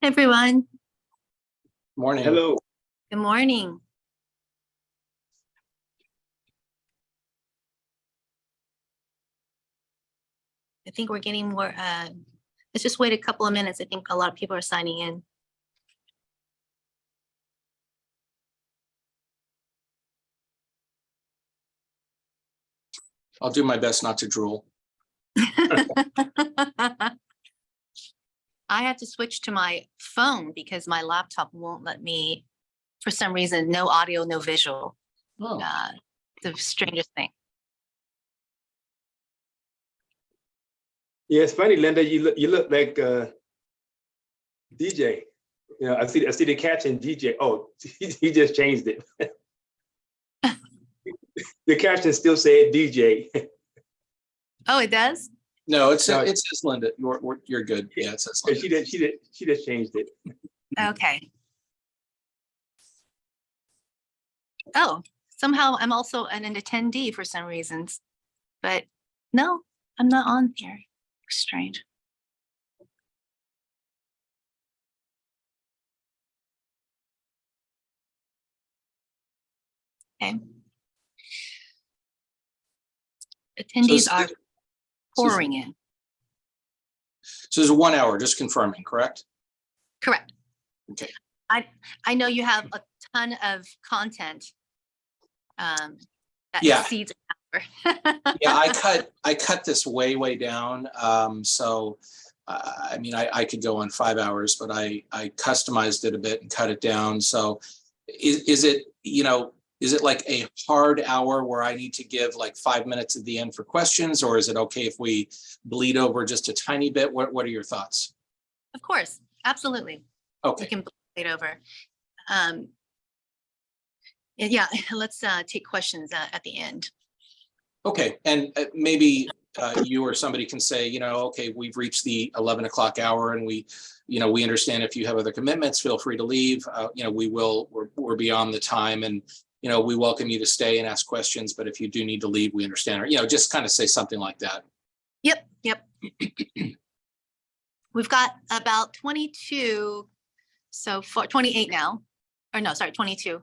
Everyone. Morning. Hello. Good morning. I think we're getting more, let's just wait a couple of minutes. I think a lot of people are signing in. I'll do my best not to drool. I have to switch to my phone because my laptop won't let me, for some reason, no audio, no visual. Oh. The strangest thing. Yeah, it's funny, Linda. You look like DJ. You know, I see the caption DJ. Oh, he just changed it. The caption still said DJ. Oh, it does? No, it says Linda. You're good. Yeah, it says Linda. She just changed it. Okay. Oh, somehow I'm also an attendee for some reasons, but no, I'm not on here. Strange. Okay. Attendees are pouring in. So there's 1 hour, just confirming, correct? Correct. Okay. I know you have a ton of content that Yeah. exceeds an hour. Yeah, I cut this way down. I mean, I could go on 5 hours, but I customized it a bit and cut it down. So is it, is it like a hard hour where I need to give like 5 minutes at the end for questions, or is it okay if we bleed over just a tiny bit? What are your thoughts? Of course, absolutely. Okay. We can bleed over. Yeah, let's take questions at the end. Okay, and maybe you or somebody can say, okay, we've reached the 11 o'clock hour, and we understand if you have other commitments, feel free to leave. We're beyond the time, and we welcome you to stay and ask questions. But if you do need to leave, we understand. Or just kind of say something like that. Yep. We've got about 22, so 28 now, or no, sorry, 22.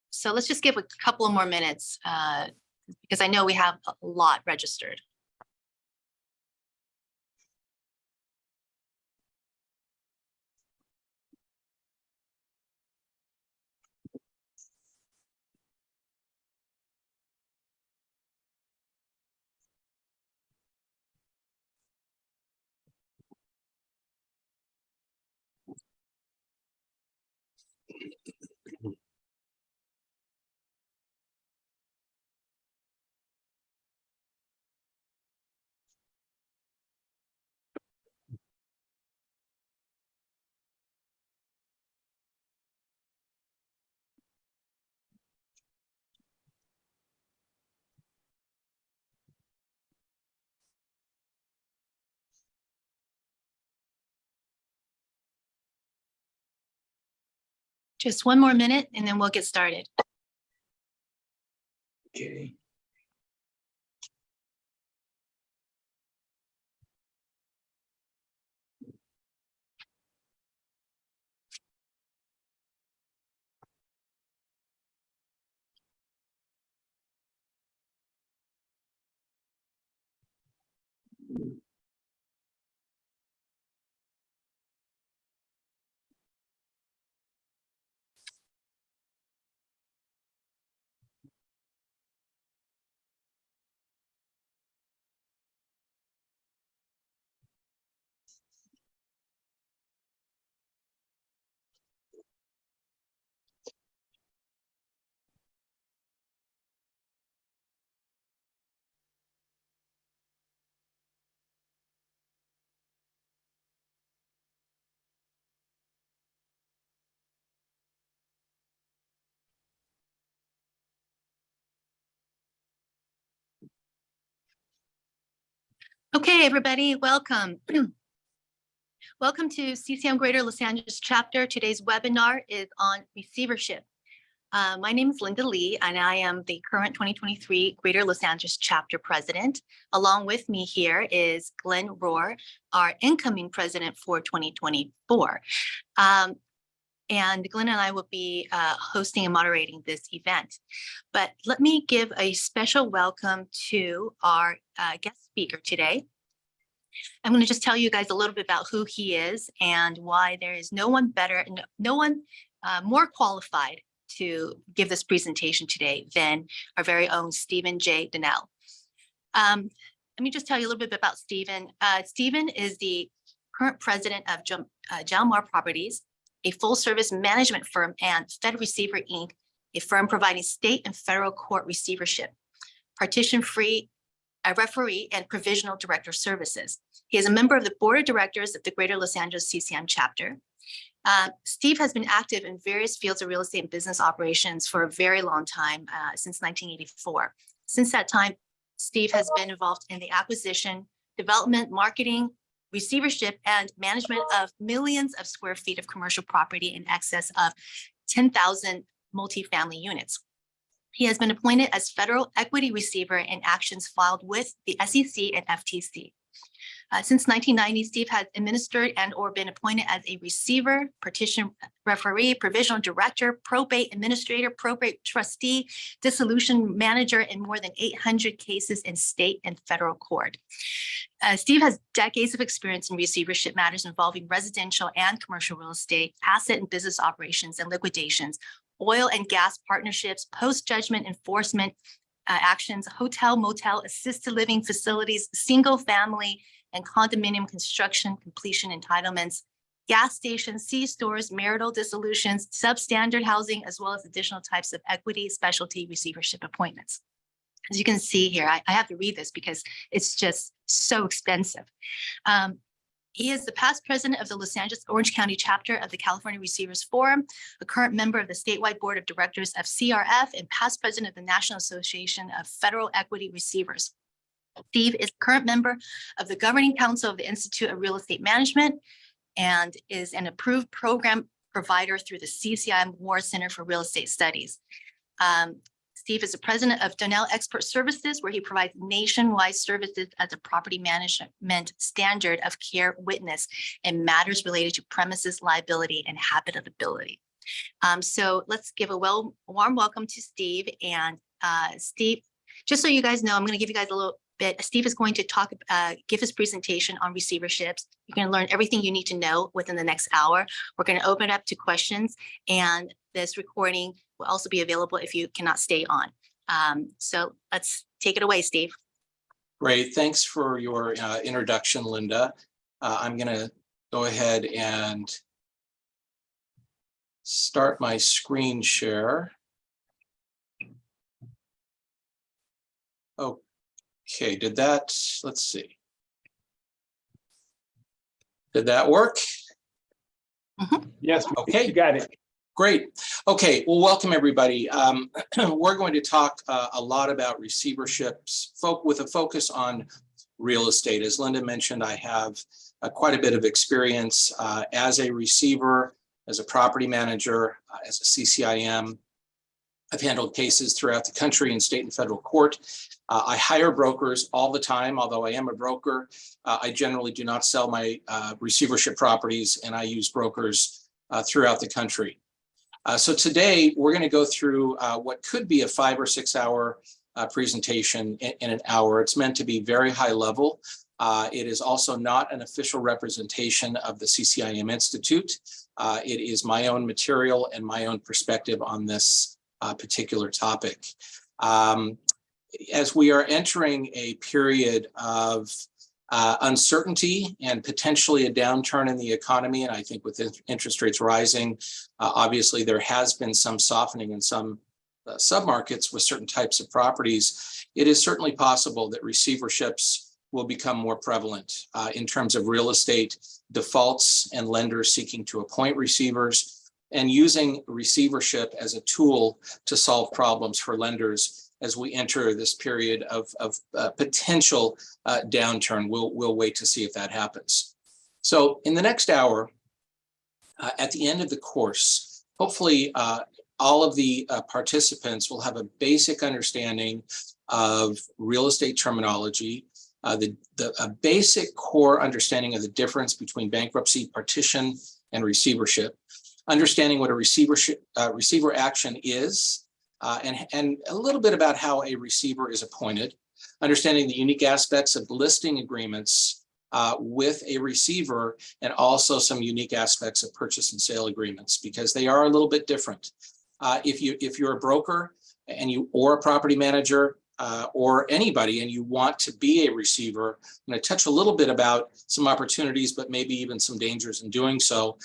So let's just give a couple of more minutes because I know we have a lot registered. Just one more minute and then we'll get started. Okay. Okay, everybody, welcome. Welcome to CCM Greater Los Angeles chapter. Today's webinar is on receivership. My name is Linda Lee, and I am the current 2023 Greater Los Angeles Chapter President. Along with me here is Glenn Rohr, our incoming president for 2024. And Glenn and I will be hosting and moderating this event. But let me give a special welcome to our guest speaker today. I'm going to just tell you guys a little bit about who he is and why there is no one better, no one more qualified to give this presentation today than our very own Stephen J. Donnell. Let me just tell you a little bit about Stephen. Stephen is the current president of Jalmar Properties, a full-service management firm, and Fed Receiver Inc., a firm providing state and federal court receivership, partition-free referee, and provisional director services. He is a member of the board of directors of the Greater Los Angeles CCM chapter. Steve has been active in various fields of real estate and business operations for a very long time, since 1984. Since that time, Steve has been involved in the acquisition, development, marketing, receivership, and management of millions of square feet of commercial property in excess of 10,000 multifamily units. He has been appointed as federal equity receiver in actions filed with the SEC and FTC. Since 1990, Steve has administered and or been appointed as a receiver, partition referee, provisional director, probate administrator, probate trustee, dissolution manager in more than 800 cases in state and federal court. Steve has decades of experience in receivership matters involving residential and commercial real estate, asset and business operations and liquidations, oil and gas partnerships, post-judgment enforcement actions, hotel, motel, assisted living facilities, single family and condominium construction, completion entitlements, gas stations, C-stores, marital dissolutions, substandard housing, as well as additional types of equity, specialty, receivership appointments. As you can see here, I have to read this because it's just so expensive. He is the past president of the Los Angeles Orange County chapter of the California Receivers Forum, a current member of the statewide board of directors of CRF, and past president of the National Association of Federal Equity Receivers. Steve is current member of the governing council of the Institute of Real Estate Management and is an approved program provider through the CCI Moore Center for Real Estate Studies. Steve is the president of Donnell Expert Services, where he provides nationwide services as a property management standard of care witness in matters related to premises liability and habitability. So let's give a warm welcome to Steve. And Steve, just so you guys know, I'm going to give you guys a little bit. Steve is going to give his presentation on receiverships. You're going to learn everything you need to know within the next hour. We're going to open it up to questions, and this recording will also be available if you cannot stay on. So let's take it away, Steve. Great. Thanks for your introduction, Linda. I'm going to go ahead and start my screen share. Okay, let's see. Did that work? Mm-hmm. Yes, okay, you got it. Great. Okay, well, welcome everybody. We're going to talk a lot about receiverships with a focus on real estate. As Linda mentioned, I have quite a bit of experience as a receiver, as a property manager, as a CCIM. I've handled cases throughout the country in state and federal court. I hire brokers all the time. Although I am a broker, I generally do not sell my receivership properties, and I use brokers throughout the country. So today we're going to go through what could be a 5 or 6 hour presentation in an hour. It's meant to be very high level. It is also not an official representation of the CCIM Institute. It is my own material and my own perspective on this particular topic. As we are entering a period of uncertainty and potentially a downturn in the economy, and I think with interest rates rising, obviously there has been some softening in some submarkets with certain types of properties. It is certainly possible that receiverships will become more prevalent in terms of real estate defaults and lenders seeking to appoint receivers, and using receivership as a tool to solve problems for lenders as we enter this period of potential downturn. We'll wait to see if that happens. So in the next hour, at the end of the course, hopefully all of the participants will have a basic understanding of real estate terminology, a basic core understanding of the difference between bankruptcy, partition, and receivership, understanding what a receiver action is, and a little bit about how a receiver is appointed, understanding the unique aspects of listing agreements with a receiver, and also some unique aspects of purchase and sale agreements, because they are a little bit different. If you're a broker or a property manager or anybody, and you want to be a receiver, I'm going to touch a little bit about some opportunities, but maybe even some dangers in doing so.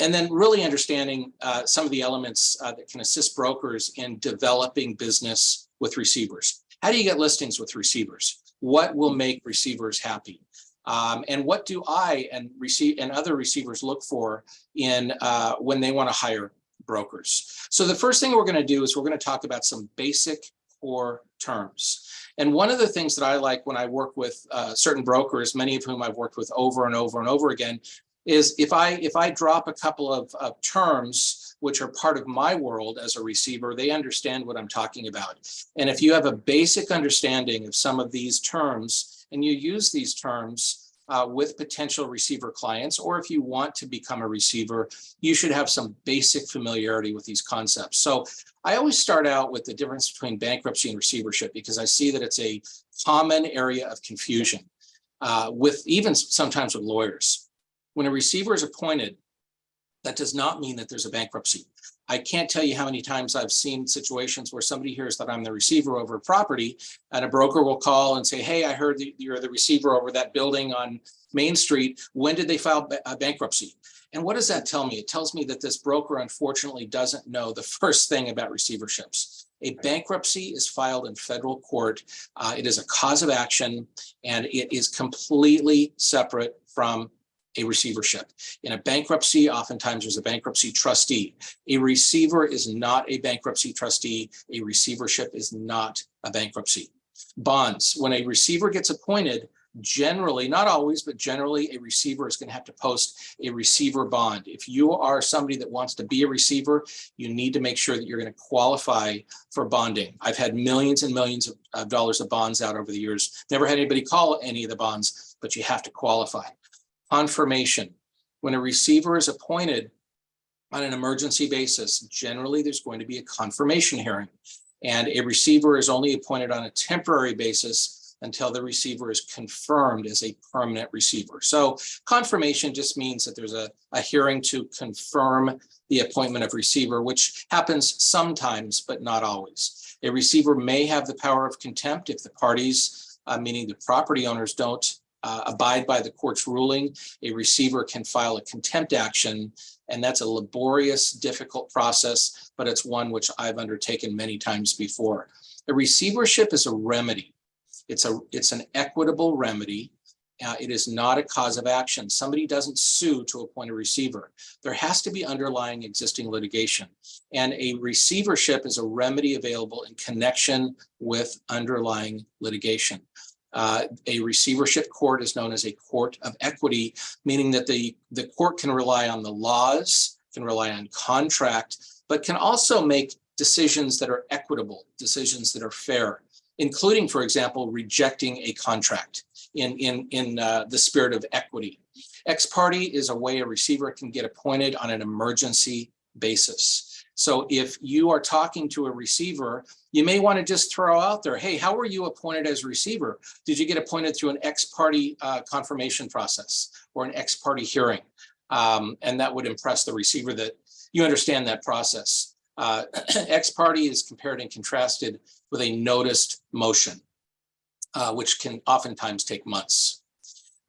And then really understanding some of the elements that can assist brokers in developing business with receivers. How do you get listings with receivers? What will make receivers happy? And what do I and other receivers look for in when they want to hire brokers? So the first thing we're going to do is we're going to talk about some basic core terms. And one of the things that I like when I work with certain brokers, many of whom I've worked with over and over and over again, is if I drop a couple of terms which are part of my world as a receiver, they understand what I'm talking about. And if you have a basic understanding of some of these terms and you use these terms with potential receiver clients, or if you want to become a receiver, you should have some basic familiarity with these concepts. So I always start out with the difference between bankruptcy and receivership, because I see that it's a common area of confusion with even sometimes with lawyers. When a receiver is appointed, that does not mean that there's a bankruptcy. I can't tell you how many times I've seen situations where somebody hears that I'm the receiver over a property, and a broker will call and say, hey, I heard that you're the receiver over that building on Main Street. When did they file bankruptcy? And what does that tell me? It tells me that this broker unfortunately doesn't know the first thing about receiverships. A bankruptcy is filed in federal court. It is a cause of action, and it is completely separate from a receivership. In a bankruptcy, oftentimes there's a bankruptcy trustee. A receiver is not a bankruptcy trustee. A receivership is not a bankruptcy. Bonds. When a receiver gets appointed, generally, not always, but generally, a receiver is going to have to post a receiver bond. If you are somebody that wants to be a receiver, you need to make sure that you're going to qualify for bonding. I've had millions and millions of dollars of bonds out over the years. Never had anybody call any of the bonds, but you have to qualify. Confirmation. When a receiver is appointed on an emergency basis, generally there's going to be a confirmation hearing, and a receiver is only appointed on a temporary basis until the receiver is confirmed as a permanent receiver. So confirmation just means that there's a hearing to confirm the appointment of receiver, which happens sometimes, but not always. A receiver may have the power of contempt if the parties, meaning the property owners, don't abide by the court's ruling. A receiver can file a contempt action, and that's a laborious, difficult process, but it's one which I've undertaken many times before. A receivership is a remedy. It's an equitable remedy. It is not a cause of action. Somebody doesn't sue to appoint a receiver. There has to be underlying existing litigation, and a receivership is a remedy available in connection with underlying litigation. A receivership court is known as a court of equity, meaning that the court can rely on the laws, can rely on contract, but can also make decisions that are equitable, decisions that are fair, including, for example, rejecting a contract in the spirit of equity. Ex parte is a way a receiver can get appointed on an emergency basis. So if you are talking to a receiver, you may want to just throw out there, hey, how were you appointed as a receiver? Did you get appointed through an ex parte confirmation process or an ex parte hearing? And that would impress the receiver that you understand that process. Ex parte is compared and contrasted with a noticed motion, which can oftentimes take months.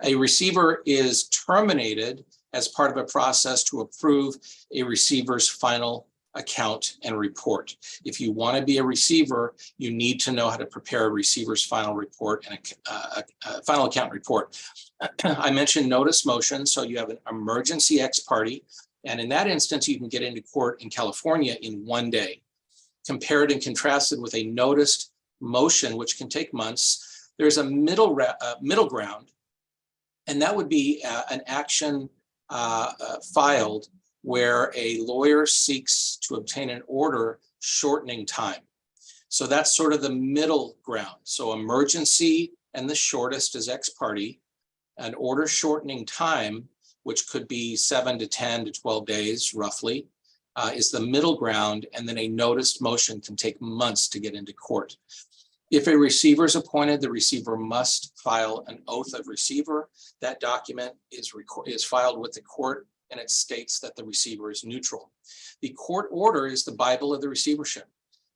A receiver is terminated as part of a process to approve a receiver's final account and report. If you want to be a receiver, you need to know how to prepare a receiver's final report and a final account report. I mentioned notice motion, so you have an emergency ex parte, and in that instance, you can get into court in California in 1 day. Compared and contrasted with a noticed motion, which can take months, there's a middle ground, and that would be an action filed where a lawyer seeks to obtain an order shortening time. So that's sort of the middle ground. So emergency and the shortest is ex parte. An order shortening time, which could be 7 to 10 to 12 days roughly, is the middle ground. And then a noticed motion can take months to get into court. If a receiver is appointed, the receiver must file an oath of receiver. That document is filed with the court, and it states that the receiver is neutral. The court order is the Bible of the receivership.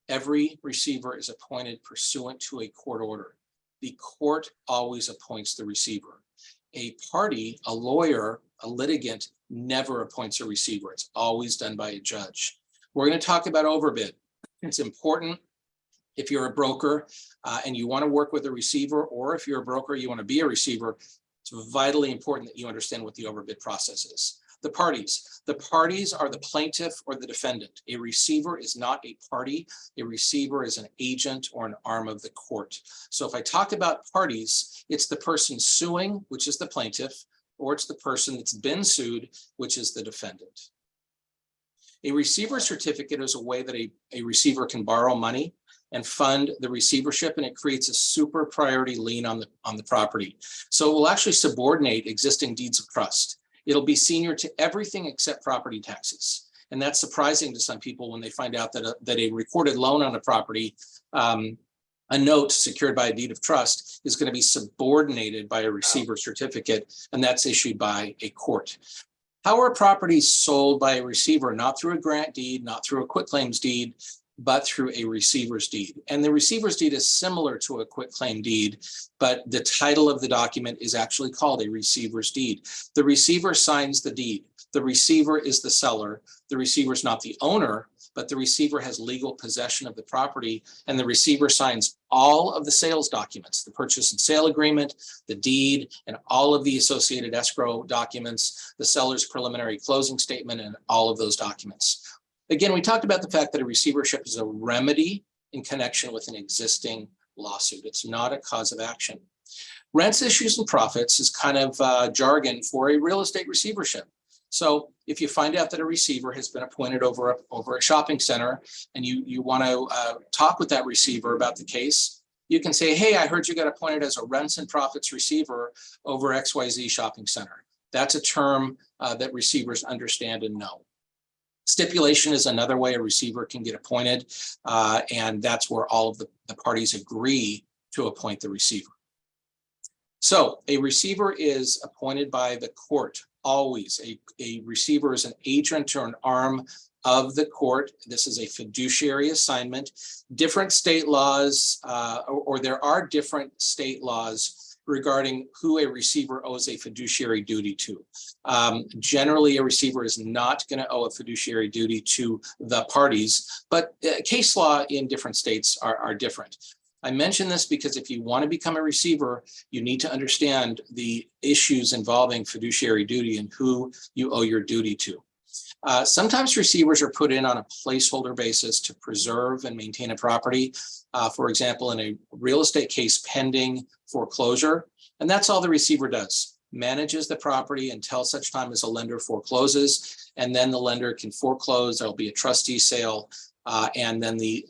Every receiver is appointed pursuant to a court order. The court always appoints the receiver. A party, a lawyer, a litigant never appoints a receiver. It's always done by a judge. We're going to talk about overbid. It's important if you're a broker and you want to work with a receiver, or if you're a broker, you want to be a receiver, it's vitally important that you understand what the overbid process is. The parties are the plaintiff or the defendant. A receiver is not a party. A receiver is an agent or an arm of the court. So if I talk about parties, it's the person suing, which is the plaintiff, or it's the person that's been sued, which is the defendant. A receiver certificate is a way that a receiver can borrow money and fund the receivership, and it creates a super priority lien on the property. So it will actually subordinate existing deeds of trust. It'll be senior to everything except property taxes. And that's surprising to some people when they find out that a recorded loan on a property, a note secured by a deed of trust, is going to be subordinated by a receiver certificate, and that's issued by a court. How are properties sold by a receiver? Not through a grant deed, not through a quitclaims deed, but through a receiver's deed. And the receiver's deed is similar to a quitclaim deed, but the title of the document is actually called a receiver's deed. The receiver signs the deed. The receiver is the seller. The receiver is not the owner, but the receiver has legal possession of the property, and the receiver signs all of the sales documents, the purchase and sale agreement, the deed, and all of the associated escrow documents, the seller's preliminary closing statement, and all of those documents. Again, we talked about the fact that a receivership is a remedy in connection with an existing lawsuit. It's not a cause of action. Rents, issues, and profits is kind of jargon for a real estate receivership. So if you find out that a receiver has been appointed over a shopping center, and you want to talk with that receiver about the case, you can say, hey, I heard you got appointed as a rents and profits receiver over XYZ shopping center. That's a term that receivers understand and know. Stipulation is another way a receiver can get appointed, and that's where all of the parties agree to appoint the receiver. So a receiver is appointed by the court. Always, a receiver is an agent or an arm of the court. This is a fiduciary assignment. Different state laws, or there are different state laws regarding who a receiver owes a fiduciary duty to. Generally, a receiver is not going to owe a fiduciary duty to the parties, but case law in different states are different. I mention this because if you want to become a receiver, you need to understand the issues involving fiduciary duty and who you owe your duty to. Sometimes receivers are put in on a placeholder basis to preserve and maintain a property. For example, in a real estate case pending foreclosure, and that's all the receiver does. Manages the property until such time as a lender forecloses, and then the lender can foreclose. There'll be a trustee sale, and then the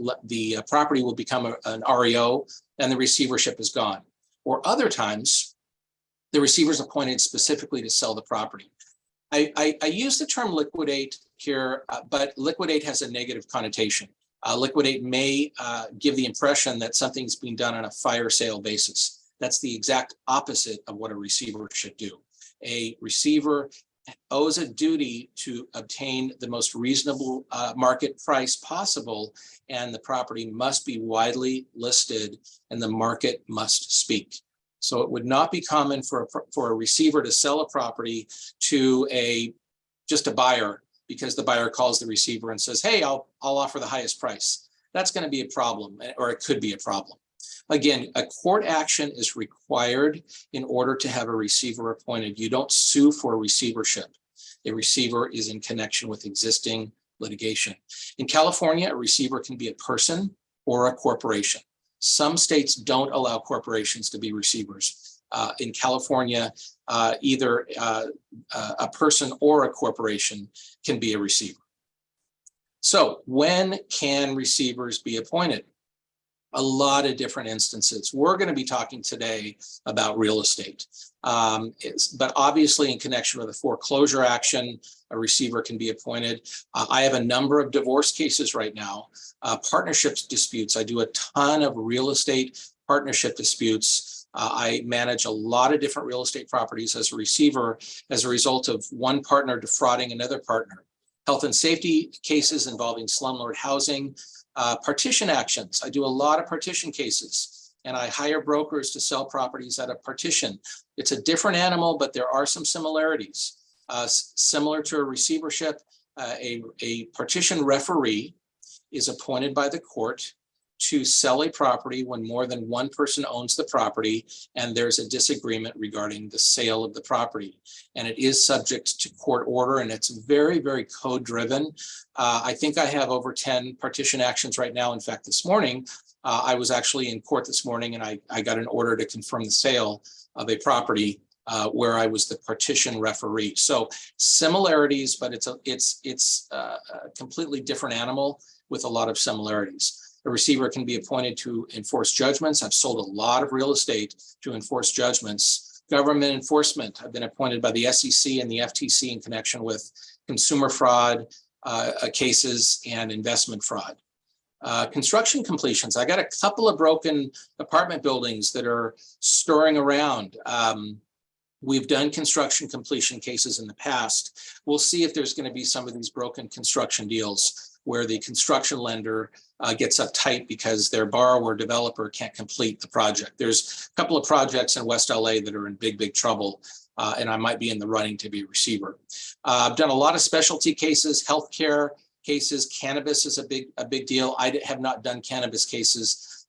property will become an REO, and the receivership is gone. Or other times, the receiver is appointed specifically to sell the property. I use the term liquidate here, but liquidate has a negative connotation. Liquidate may give the impression that something's being done on a fire sale basis. That's the exact opposite of what a receiver should do. A receiver owes a duty to obtain the most reasonable market price possible, and the property must be widely listed, and the market must speak. So it would not be common for a receiver to sell a property to just a buyer because the buyer calls the receiver and says, hey, I'll offer the highest price. That's going to be a problem, or it could be a problem. Again, a court action is required in order to have a receiver appointed. You don't sue for a receivership. A receiver is in connection with existing litigation. In California, a receiver can be a person or a corporation. Some states don't allow corporations to be receivers. In California, either a person or a corporation can be a receiver. So when can receivers be appointed? A lot of different instances. We're going to be talking today about real estate. But obviously in connection with a foreclosure action, a receiver can be appointed. I have a number of divorce cases right now, partnerships disputes. I do a ton of real estate partnership disputes. I manage a lot of different real estate properties as a receiver as a result of one partner defrauding another partner. Health and safety cases involving slumlord housing, partition actions. I do a lot of partition cases, and I hire brokers to sell properties at a partition. It's a different animal, but there are some similarities. Similar to a receivership, a partition referee is appointed by the court to sell a property when more than one person owns the property and there's a disagreement regarding the sale of the property. And it is subject to court order, and it's very, very code driven. I think I have over 10 partition actions right now. In fact, this morning, I was actually in court this morning and I got an order to confirm the sale of a property where I was the partition referee. So similarities, but it's a completely different animal with a lot of similarities. A receiver can be appointed to enforce judgments. I've sold a lot of real estate to enforce judgments. Government enforcement. I've been appointed by the SEC and the FTC in connection with consumer fraud cases and investment fraud. Construction completions. I got a couple of broken apartment buildings that are storing around. We've done construction completion cases in the past. We'll see if there's going to be some of these broken construction deals where the construction lender gets uptight because their borrower developer can't complete the project. There's a couple of projects in West LA that are in big, big trouble, and I might be in the running to be a receiver. I've done a lot of specialty cases, healthcare cases. Cannabis is a big deal. I have not done cannabis cases,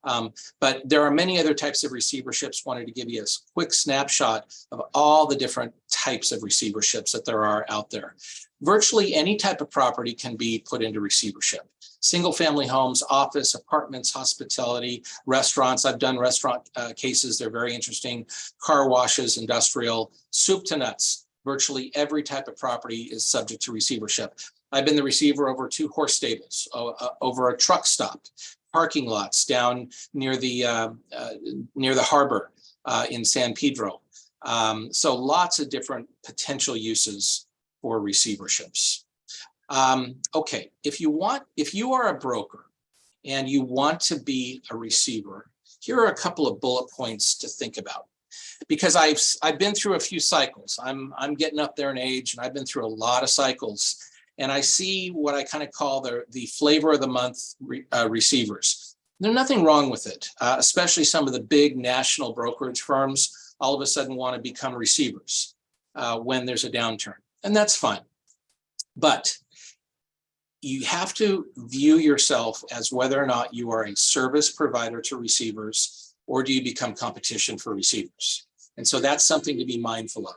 but there are many other types of receiverships. Wanted to give you a quick snapshot of all the different types of receiverships that there are out there. Virtually any type of property can be put into receivership. Single family homes, office, apartments, hospitality, restaurants. I've done restaurant cases. They're very interesting. Car washes, industrial, soup to nuts. Virtually every type of property is subject to receivership. I've been the receiver over 2 horse stables, over a truck stop, parking lots down near the harbor in San Pedro. So lots of different potential uses for receiverships. Okay, if you are a broker and you want to be a receiver, here are a couple of bullet points to think about. Because I've been through a few cycles. I'm getting up there in age, and I've been through a lot of cycles. And I see what I kind of call the flavor of the month receivers. There's nothing wrong with it, especially some of the big national brokerage firms all of a sudden want to become receivers when there's a downturn. And that's fine. But you have to view yourself as whether or not you are a service provider to receivers, or do you become competition for receivers? And so that's something to be mindful of.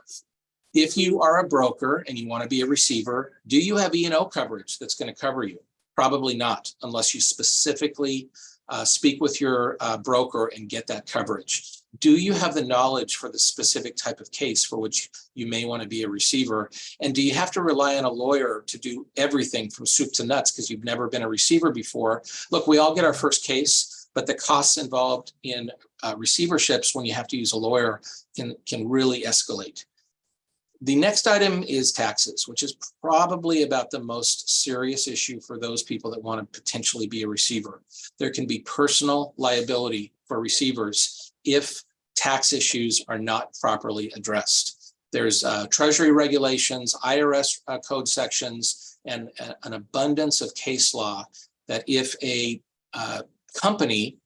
If you are a broker and you want to be a receiver, do you have E&O coverage that's going to cover you? Probably not, unless you specifically speak with your broker and get that coverage. Do you have the knowledge for the specific type of case for which you may want to be a receiver? And do you have to rely on a lawyer to do everything from soup to nuts because you've never been a receiver before? Look, we all get our first case, but the costs involved in receiverships when you have to use a lawyer can really escalate. The next item is taxes, which is probably about the most serious issue for those people that want to potentially be a receiver. There can be personal liability for receivers if tax issues are not properly addressed. There's Treasury regulations, IRS code sections, and an abundance of case law that if a company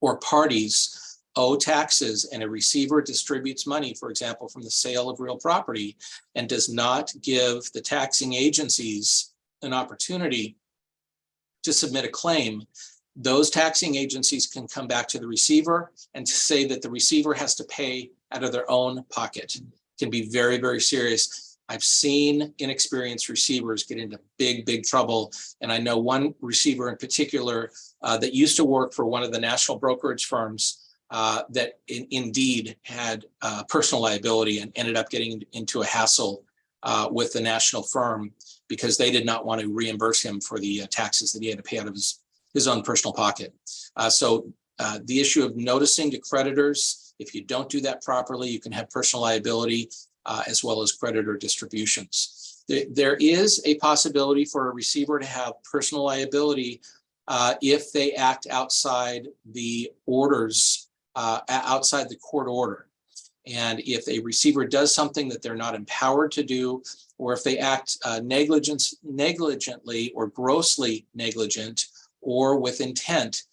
or parties owe taxes and a receiver distributes money, for example, from the sale of real property, and does not give the taxing agencies an opportunity to submit a claim, those taxing agencies can come back to the receiver and say that the receiver has to pay out of their own pocket. It can be very, very serious. I've seen inexperienced receivers get into big, big trouble. And I know one receiver in particular that used to work for one of the national brokerage firms. that indeed had personal liability and ended up getting into a hassle with the national firm because they did not want to reimburse him for the taxes that he had to pay out of his own personal pocket. So the issue of noticing to creditors, if you don't do that properly, you can have personal liability as well as creditor distributions. There is a possibility for a receiver to have personal liability if they act outside the orders, outside the court order. And if a receiver does something that they're not empowered to do, or if they act negligently or grossly negligent or with intent,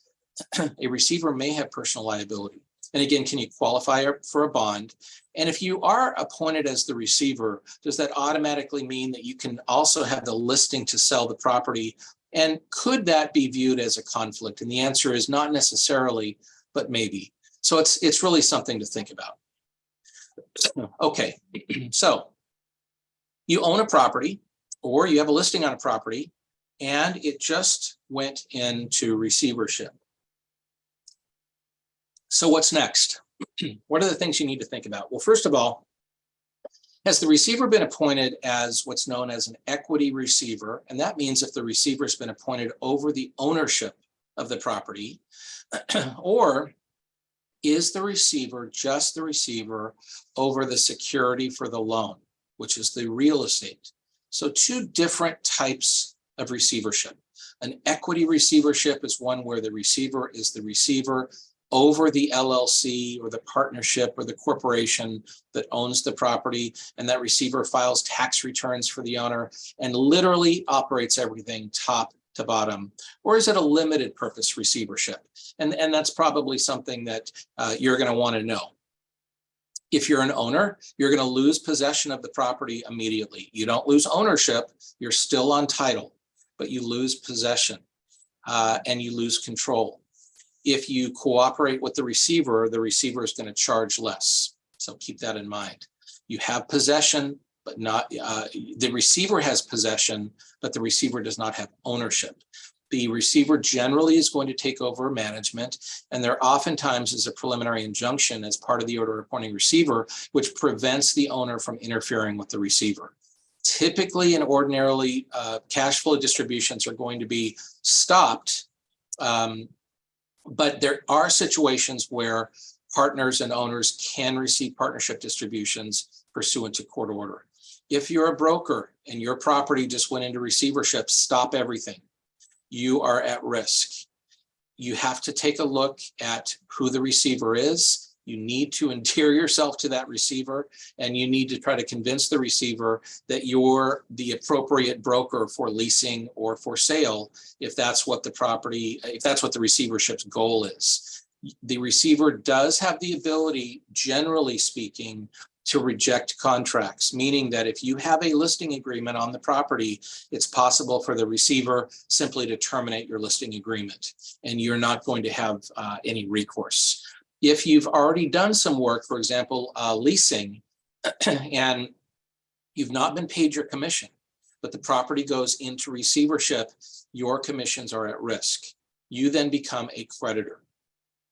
a receiver may have personal liability. And again, can you qualify for a bond? And if you are appointed as the receiver, does that automatically mean that you can also have the listing to sell the property? And could that be viewed as a conflict? And the answer is not necessarily, but maybe. So it's really something to think about. Okay, so you own a property or you have a listing on a property and it just went into receivership. So what's next? What are the things you need to think about? Well, first of all, has the receiver been appointed as what's known as an equity receiver? And that means if the receiver has been appointed over the ownership of the property, or is the receiver just the receiver over the security for the loan, which is the real estate? So two different types of receivership. An equity receivership is one where the receiver is the receiver over the LLC or the partnership or the corporation that owns the property, and that receiver files tax returns for the owner and literally operates everything top to bottom. Or is it a limited purpose receivership? And that's probably something that you're going to want to know. If you're an owner, you're going to lose possession of the property immediately. You don't lose ownership, you're still on title, but you lose possession and you lose control. If you cooperate with the receiver is going to charge less. So keep that in mind. You have possession, but not, the receiver has possession, but the receiver does not have ownership. The receiver generally is going to take over management, and there oftentimes is a preliminary injunction as part of the order appointing receiver, which prevents the owner from interfering with the receiver. Typically and ordinarily, cash flow distributions are going to be stopped, but there are situations where partners and owners can receive partnership distributions pursuant to court order. If you're a broker and your property just went into receivership, stop everything. You are at risk. You have to take a look at who the receiver is. You need to endear yourself to that receiver, and you need to try to convince the receiver that you're the appropriate broker for leasing or for sale, if that's what the receivership's goal is. The receiver does have the ability, generally speaking, to reject contracts, meaning that if you have a listing agreement on the property, it's possible for the receiver simply to terminate your listing agreement, and you're not going to have any recourse. If you've already done some work, for example, leasing, and you've not been paid your commission, but the property goes into receivership, your commissions are at risk. You then become a creditor.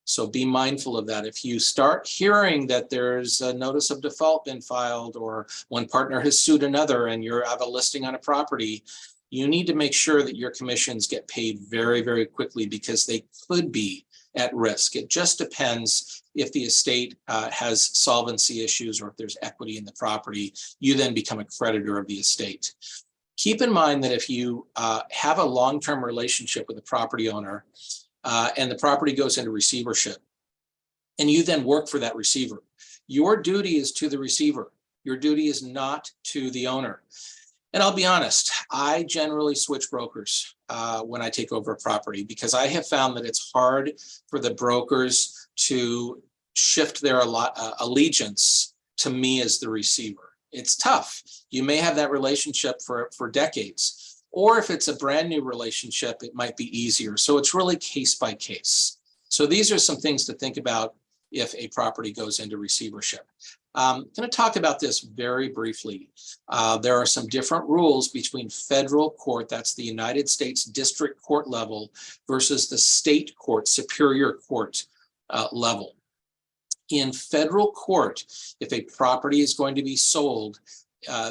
So be mindful of that. If you start hearing that there's a notice of default been filed, or one partner has sued another and you have a listing on a property, you need to make sure that your commissions get paid very, very quickly, because they could be at risk. It just depends if the estate has solvency issues or if there's equity in the property. You then become a creditor of the estate. Keep in mind that if you have a long-term relationship with a property owner, and the property goes into receivership, and you then work for that receiver, your duty is to the receiver. Your duty is not to the owner. And I'll be honest, I generally switch brokers when I take over a property, because I have found that it's hard for the brokers to shift their allegiance to me as the receiver. It's tough. You may have that relationship for decades. Or if it's a brand new relationship, it might be easier. So it's really case by case. So these are some things to think about if a property goes into receivership. I'm going to talk about this very briefly. There are some different rules between federal court, that's the United States District Court level, versus the state court, Superior Court level. In federal court, if a property is going to be sold,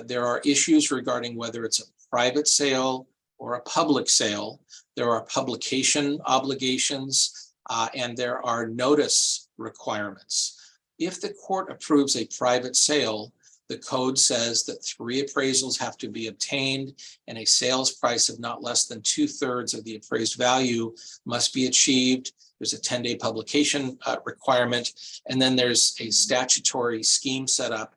there are issues regarding whether it's a private sale or a public sale. There are publication obligations, and there are notice requirements. If the court approves a private sale, the code says that 3 appraisals have to be obtained and a sales price of not less than 2/3 of the appraised value must be achieved. There's a 10-day publication requirement, and then there's a statutory scheme set up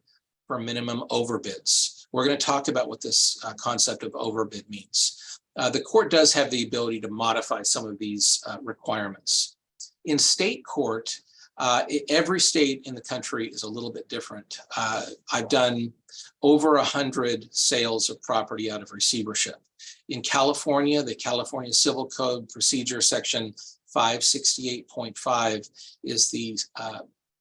for minimum overbids. We're going to talk about what this concept of overbid means. The court does have the ability to modify some of these requirements. In state court, every state in the country is a little bit different. I've done over 100 sales of property out of receivership. In California, the California Civil Code Procedure Section 568.5 is the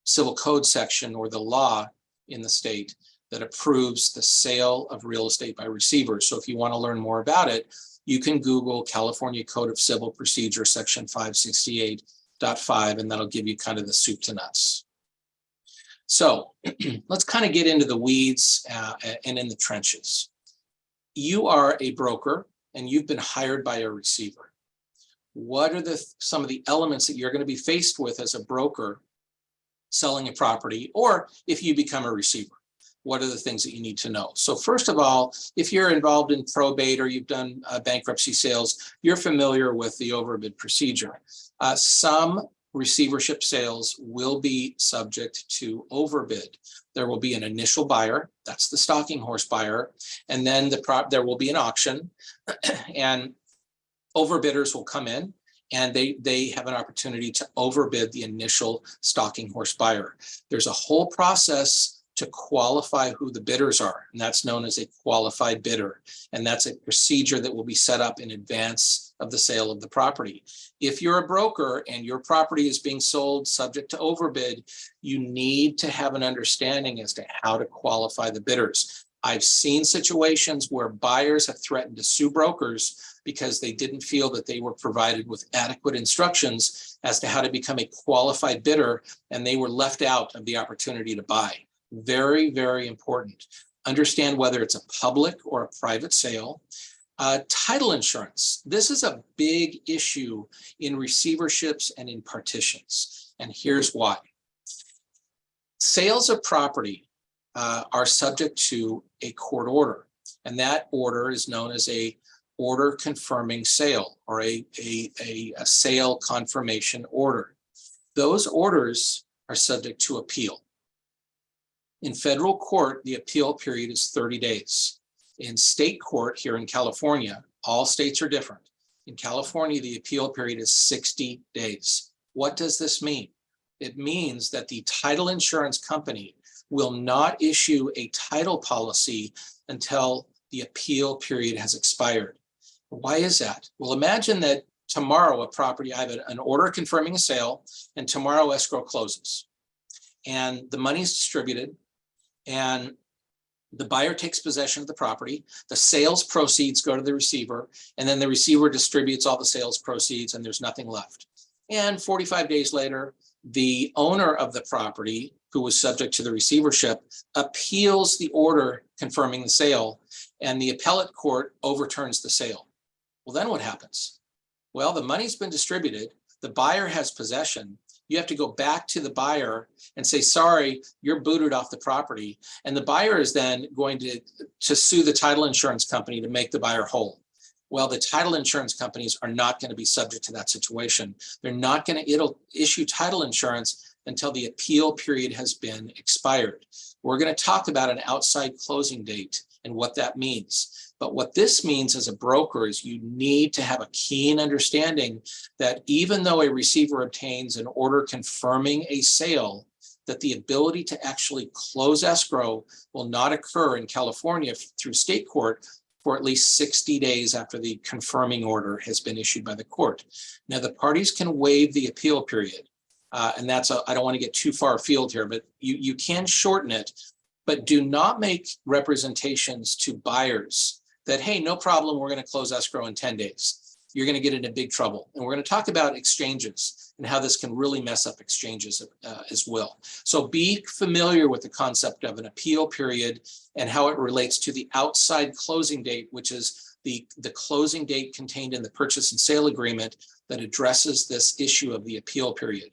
civil code section or the law in the state that approves the sale of real estate by receivers. So if you want to learn more about it, you can Google California Code of Civil Procedure Section 568.5, and that'll give you kind of the soup to nuts. So let's kind of get into the weeds and in the trenches. You are a broker and you've been hired by a receiver. What are some of the elements that you're going to be faced with as a broker selling a property, or if you become a receiver? What are the things that you need to know? So first of all, if you're involved in probate or you've done bankruptcy sales, you're familiar with the overbid procedure. Some receivership sales will be subject to overbid. There will be an initial buyer, that's the stalking horse buyer, and then there will be an auction, and overbidders will come in and they have an opportunity to overbid the initial stalking horse buyer. There's a whole process to qualify who the bidders are, and that's known as a qualified bidder. And that's a procedure that will be set up in advance of the sale of the property. If you're a broker and your property is being sold subject to overbid, you need to have an understanding as to how to qualify the bidders. I've seen situations where buyers have threatened to sue brokers because they didn't feel that they were provided with adequate instructions as to how to become a qualified bidder, and they were left out of the opportunity to buy. Very, very important. Understand whether it's a public or a private sale. Title insurance. This is a big issue in receiverships and in partitions, and here's why. Sales of property are subject to a court order, and that order is known as a order confirming sale, or a sale confirmation order. Those orders are subject to appeal. In federal court, the appeal period is 30 days. In state court here in California, all states are different. In California, the appeal period is 60 days. What does this mean? It means that the title insurance company will not issue a title policy until the appeal period has expired. Why is that? Well, imagine that tomorrow I have an order confirming a sale, and tomorrow escrow closes. And the money is distributed, and the buyer takes possession of the property, the sales proceeds go to the receiver, and then the receiver distributes all the sales proceeds and there's nothing left. And 45 days later, the owner of the property, who was subject to the receivership, appeals the order confirming the sale, and the appellate court overturns the sale. Well, then what happens? Well, the money's been distributed, the buyer has possession. You have to go back to the buyer and say, sorry, you're booted off the property. And the buyer is then going to sue the title insurance company to make the buyer whole. Well, the title insurance companies are not going to be subject to that situation. They're not going to issue title insurance until the appeal period has been expired. We're going to talk about an outside closing date and what that means. But what this means as a broker is you need to have a keen understanding that even though a receiver obtains an order confirming a sale, that the ability to actually close escrow will not occur in California through state court for at least 60 days after the confirming order has been issued by the court. Now, the parties can waive the appeal period. And I don't want to get too far afield here, but you can shorten it, but do not make representations to buyers that, hey, no problem, we're going to close escrow in 10 days. you're going to get into big trouble. And we're going to talk about exchanges and how this can really mess up exchanges as well. So be familiar with the concept of an appeal period and how it relates to the outside closing date, which is the closing date contained in the purchase and sale agreement that addresses this issue of the appeal period.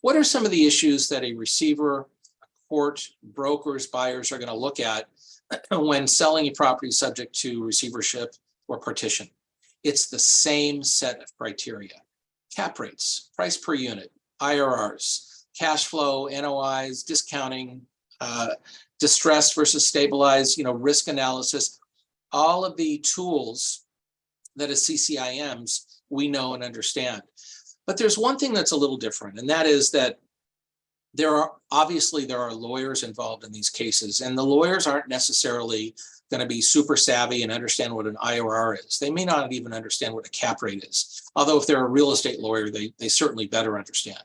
What are some of the issues that a receiver, a court, brokers, buyers are going to look at when selling a property subject to receivership or partition? It's the same set of criteria: cap rates, price per unit, IRRs, cash flow, NOIs, discounting, distressed versus stabilized, risk analysis, all of the tools that as CCIMs we know and understand. But there's one thing that's a little different, and that is that there are lawyers involved in these cases, and the lawyers aren't necessarily going to be super savvy and understand what an IRR is. They may not even understand what a cap rate is. Although if they're a real estate lawyer, they certainly better understand.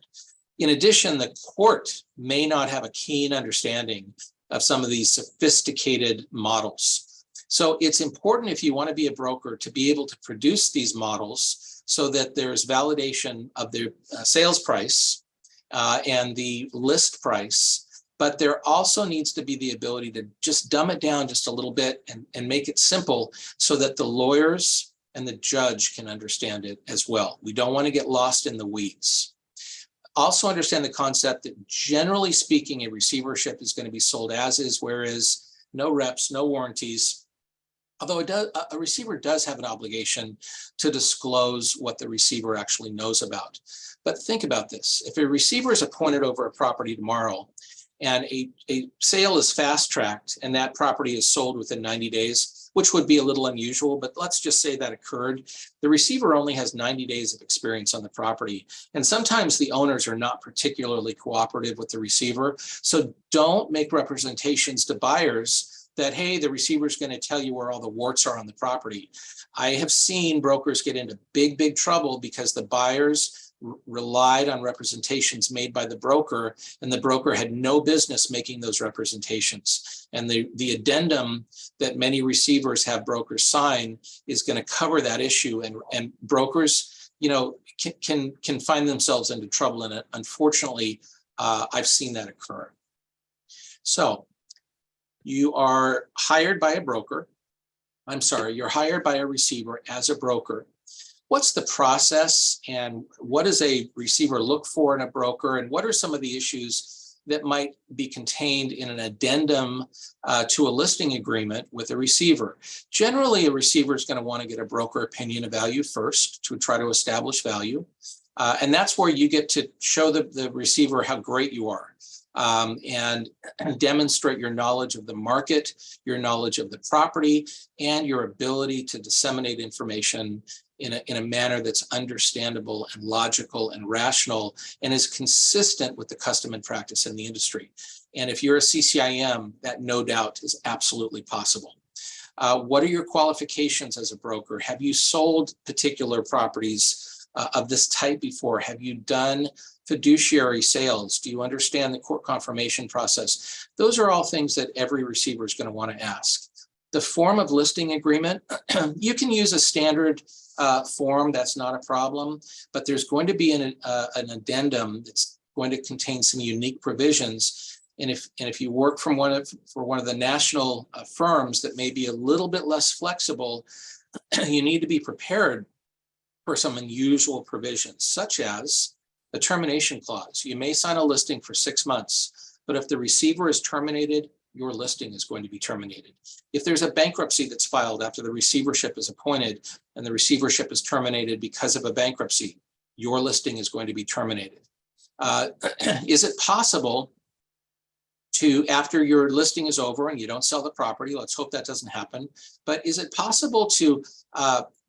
In addition, the court may not have a keen understanding of some of these sophisticated models. So it's important, if you want to be a broker, to be able to produce these models so that there's validation of the sales price and the list price. But there also needs to be the ability to just dumb it down just a little bit and make it simple so that the lawyers and the judge can understand it as well. We don't want to get lost in the weeds. Also understand the concept that, generally speaking, a receivership is going to be sold as is, where is, no reps, no warranties. Although a receiver does have an obligation to disclose what the receiver actually knows about. But think about this. If a receiver is appointed over a property tomorrow, and a sale is fast-tracked and that property is sold within 90 days, which would be a little unusual, but let's just say that occurred. The receiver only has 90 days of experience on the property. And sometimes the owners are not particularly cooperative with the receiver. So don't make representations to buyers that, hey, the receiver is going to tell you where all the warts are on the property. I have seen brokers get into big trouble because the buyers relied on representations made by the broker, and the broker had no business making those representations. And the addendum that many receivers have brokers sign is going to cover that issue, and brokers, can find themselves into trouble in it. Unfortunately, I've seen that occur. So you are hired by a broker. You're hired by a receiver as a broker. What's the process, and what does a receiver look for in a broker, and what are some of the issues that might be contained in an addendum to a listing agreement with a receiver? Generally, a receiver is going to want to get a broker opinion of value first to try to establish value. And that's where you get to show the receiver how great you are and demonstrate your knowledge of the market, your knowledge of the property, and your ability to disseminate information in a manner that's understandable and logical and rational and is consistent with the custom and practice in the industry. And if you're a CCIM, that no doubt is absolutely possible. What are your qualifications as a broker? Have you sold particular properties of this type before? Have you done fiduciary sales? Do you understand the court confirmation process? Those are all things that every receiver is going to want to ask. The form of listing agreement, you can use a standard form, that's not a problem, but there's going to be an addendum that's going to contain some unique provisions. And if you work for one of the national firms that may be a little bit less flexible, you need to be prepared for some unusual provisions, such as the termination clause. You may sign a listing for 6 months, but if the receiver is terminated, your listing is going to be terminated. If there's a bankruptcy that's filed after the receivership is appointed and the receivership is terminated because of a bankruptcy, your listing is going to be terminated. Is it possible to, after your listing is over and you don't sell the property, let's hope that doesn't happen, but is it possible to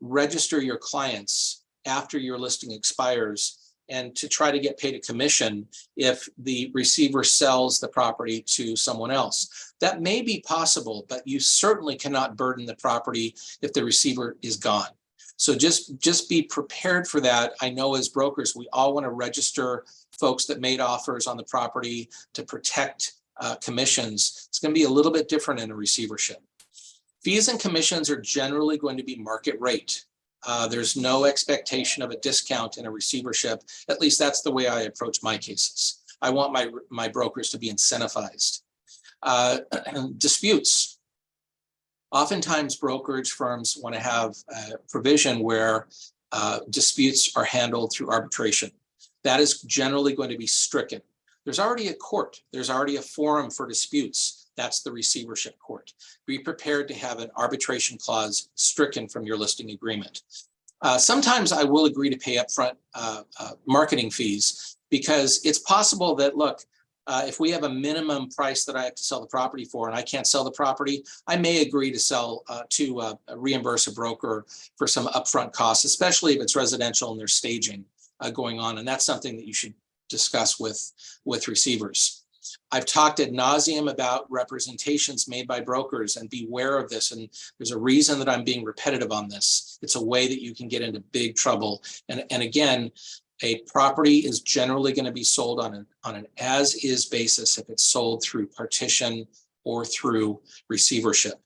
register your clients after your listing expires and to try to get paid a commission if the receiver sells the property to someone else? That may be possible, but you certainly cannot burden the property if the receiver is gone. So just be prepared for that. I know as brokers, we all want to register folks that made offers on the property to protect commissions. It's going to be a little bit different in a receivership. Fees and commissions are generally going to be market rate. There's no expectation of a discount in a receivership. At least that's the way I approach my cases. I want my brokers to be incentivized. Disputes. Oftentimes, brokerage firms want to have a provision where disputes are handled through arbitration. That is generally going to be stricken. There's already a court. There's already a forum for disputes. That's the receivership court. Be prepared to have an arbitration clause stricken from your listing agreement. Sometimes I will agree to pay upfront marketing fees because it's possible that, look, if we have a minimum price that I have to sell the property for and I can't sell the property, I may agree to sell reimburse a broker for some upfront costs, especially if it's residential and there's staging going on. And that's something that you should discuss with receivers. I've talked ad nauseum about representations made by brokers, and beware of this. And there's a reason that I'm being repetitive on this. It's a way that you can get into big trouble. And again, a property is generally going to be sold on an as-is basis if it's sold through partition or through receivership.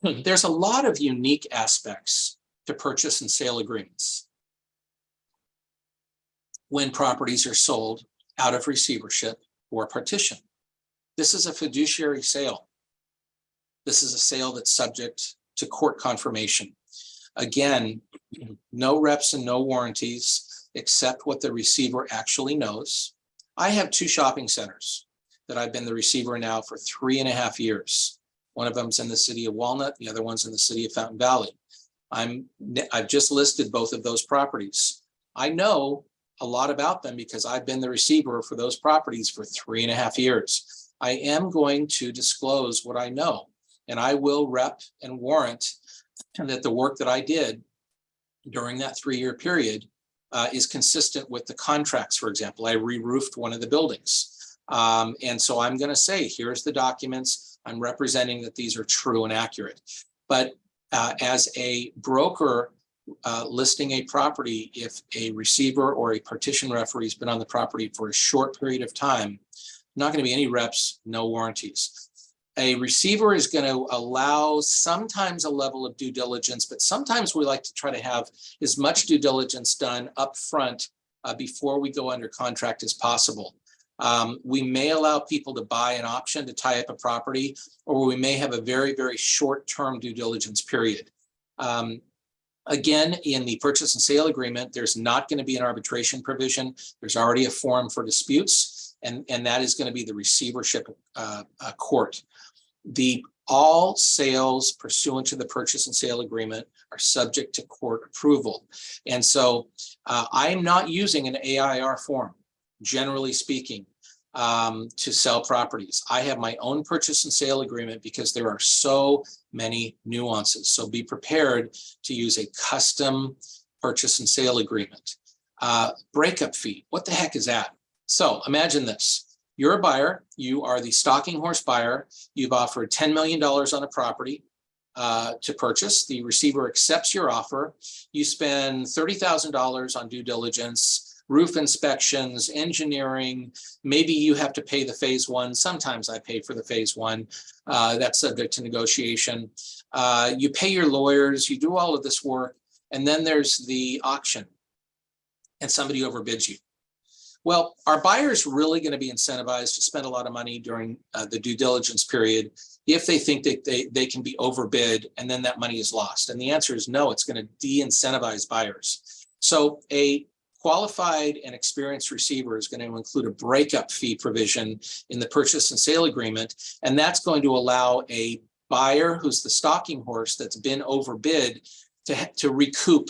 There's a lot of unique aspects to purchase and sale agreements when properties are sold out of receivership or partition. This is a fiduciary sale. This is a sale that's subject to court confirmation. Again, no reps and no warranties except what the receiver actually knows. I have 2 shopping centers that I've been the receiver now for 3.5 years. One of them's in the city of Walnut, the other one's in the city of Fountain Valley. I've just listed both of those properties. I know a lot about them because I've been the receiver for those properties for 3.5 years. I am going to disclose what I know, and I will rep and warrant that the work that I did during that 3-year period is consistent with the contracts. For example, I re-roofed one of the buildings. And so I'm going to say, here's the documents. I'm representing that these are true and accurate. But as a broker listing a property, if a receiver or a partition referee has been on the property for a short period of time, not going to be any reps, no warranties. A receiver is going to allow sometimes a level of due diligence, but sometimes we like to try to have as much due diligence done up front before we go under contract as possible. We may allow people to buy an option to tie up a property, or we may have a very, very short-term due diligence period. Again, in the purchase and sale agreement, there's not going to be an arbitration provision. There's already a forum for disputes, and that is going to be the receivership court. All sales pursuant to the purchase and sale agreement are subject to court approval. And so I'm not using an AIR form, generally speaking, to sell properties. I have my own purchase and sale agreement because there are so many nuances. So be prepared to use a custom purchase and sale agreement. Breakup fee, what the heck is that? So imagine this. You're a buyer, you are the stalking horse buyer, you've offered $10 million on a property to purchase. The receiver accepts your offer. You spend $30,000 on due diligence, roof inspections, engineering. Maybe you have to pay the phase 1. Sometimes I pay for the phase 1. That's subject to negotiation. You pay your lawyers, you do all of this work, and then there's the auction and somebody overbids you. Well, are buyers really going to be incentivized to spend a lot of money during the due diligence period if they think that they can be overbid and then that money is lost? And the answer is no, it's going to de-incentivize buyers. So a qualified and experienced receiver is going to include a breakup fee provision in the purchase and sale agreement, and that's going to allow a buyer who's the stalking horse that's been overbid to recoup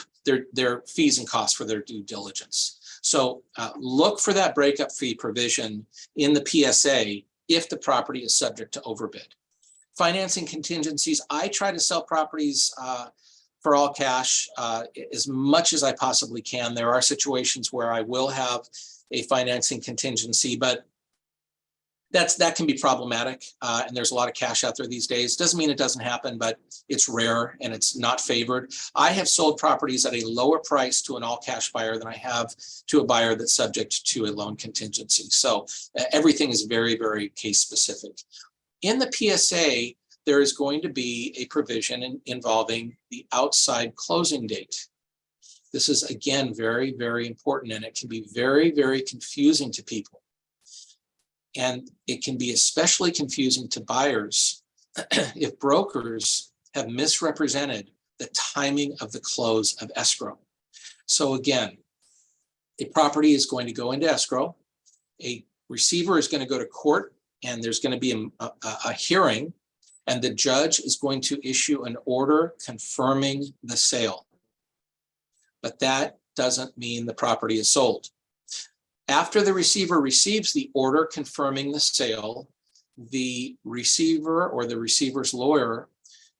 their fees and costs for their due diligence. So look for that breakup fee provision in the PSA if the property is subject to overbid. Financing contingencies, I try to sell properties for all cash as much as I possibly can. There are situations where I will have a financing contingency, but that can be problematic. And there's a lot of cash out there these days. Doesn't mean it doesn't happen, but it's rare and it's not favored. I have sold properties at a lower price to an all cash buyer than I have to a buyer that's subject to a loan contingency. So everything is very, very case specific. In the PSA, there is going to be a provision involving the outside closing date. This is, again, very, very important, and it can be very, very confusing to people. And it can be especially confusing to buyers if brokers have misrepresented the timing of the close of escrow. So again, a property is going to go into escrow. A receiver is going to go to court, and there's going to be a hearing, and the judge is going to issue an order confirming the sale. But that doesn't mean the property is sold. After the receiver receives the order confirming the sale, the receiver or the receiver's lawyer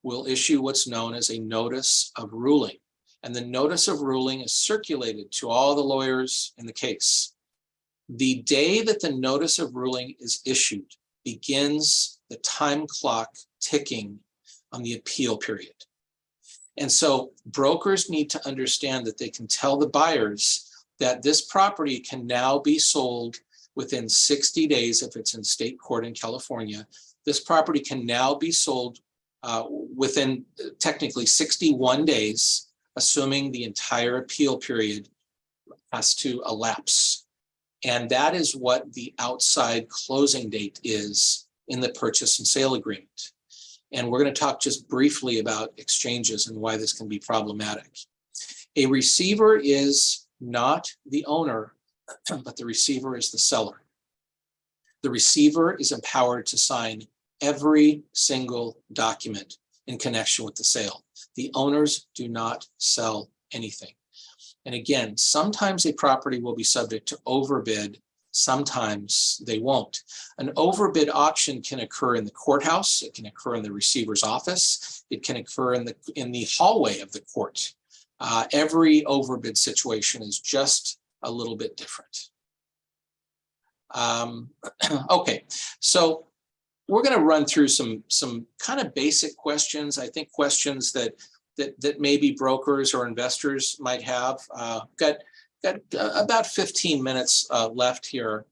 will issue what's known as a notice of ruling. And the notice of ruling is circulated to all the lawyers in the case. The day that the notice of ruling is issued begins the time clock ticking on the appeal period. And so brokers need to understand that they can tell the buyers that this property can now be sold within 60 days if it's in state court in California. This property can now be sold within technically 61 days, assuming the entire appeal period has to elapse. And that is what the outside closing date is in the purchase and sale agreement. And we're going to talk just briefly about exchanges and why this can be problematic. A receiver is not the owner, but the receiver is the seller. The receiver is empowered to sign every single document in connection with the sale. The owners do not sell anything. And again, sometimes a property will be subject to overbid, sometimes they won't. An overbid auction can occur in the courthouse, it can occur in the receiver's office, it can occur in the hallway of the court. Every overbid situation is just a little bit different. Okay, so we're going to run through some kind of basic questions. I think questions that maybe brokers or investors might have. Got about 15 minutes left here.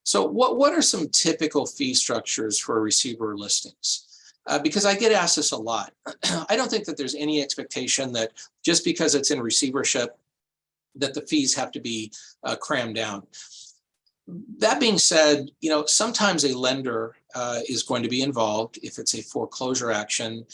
So what are some typical fee structures for receiver listings? Because I get asked this a lot. I don't think that there's any expectation that just because it's in receivership that the fees have to be crammed down. That being said, sometimes a lender is going to be involved if it's a foreclosure action.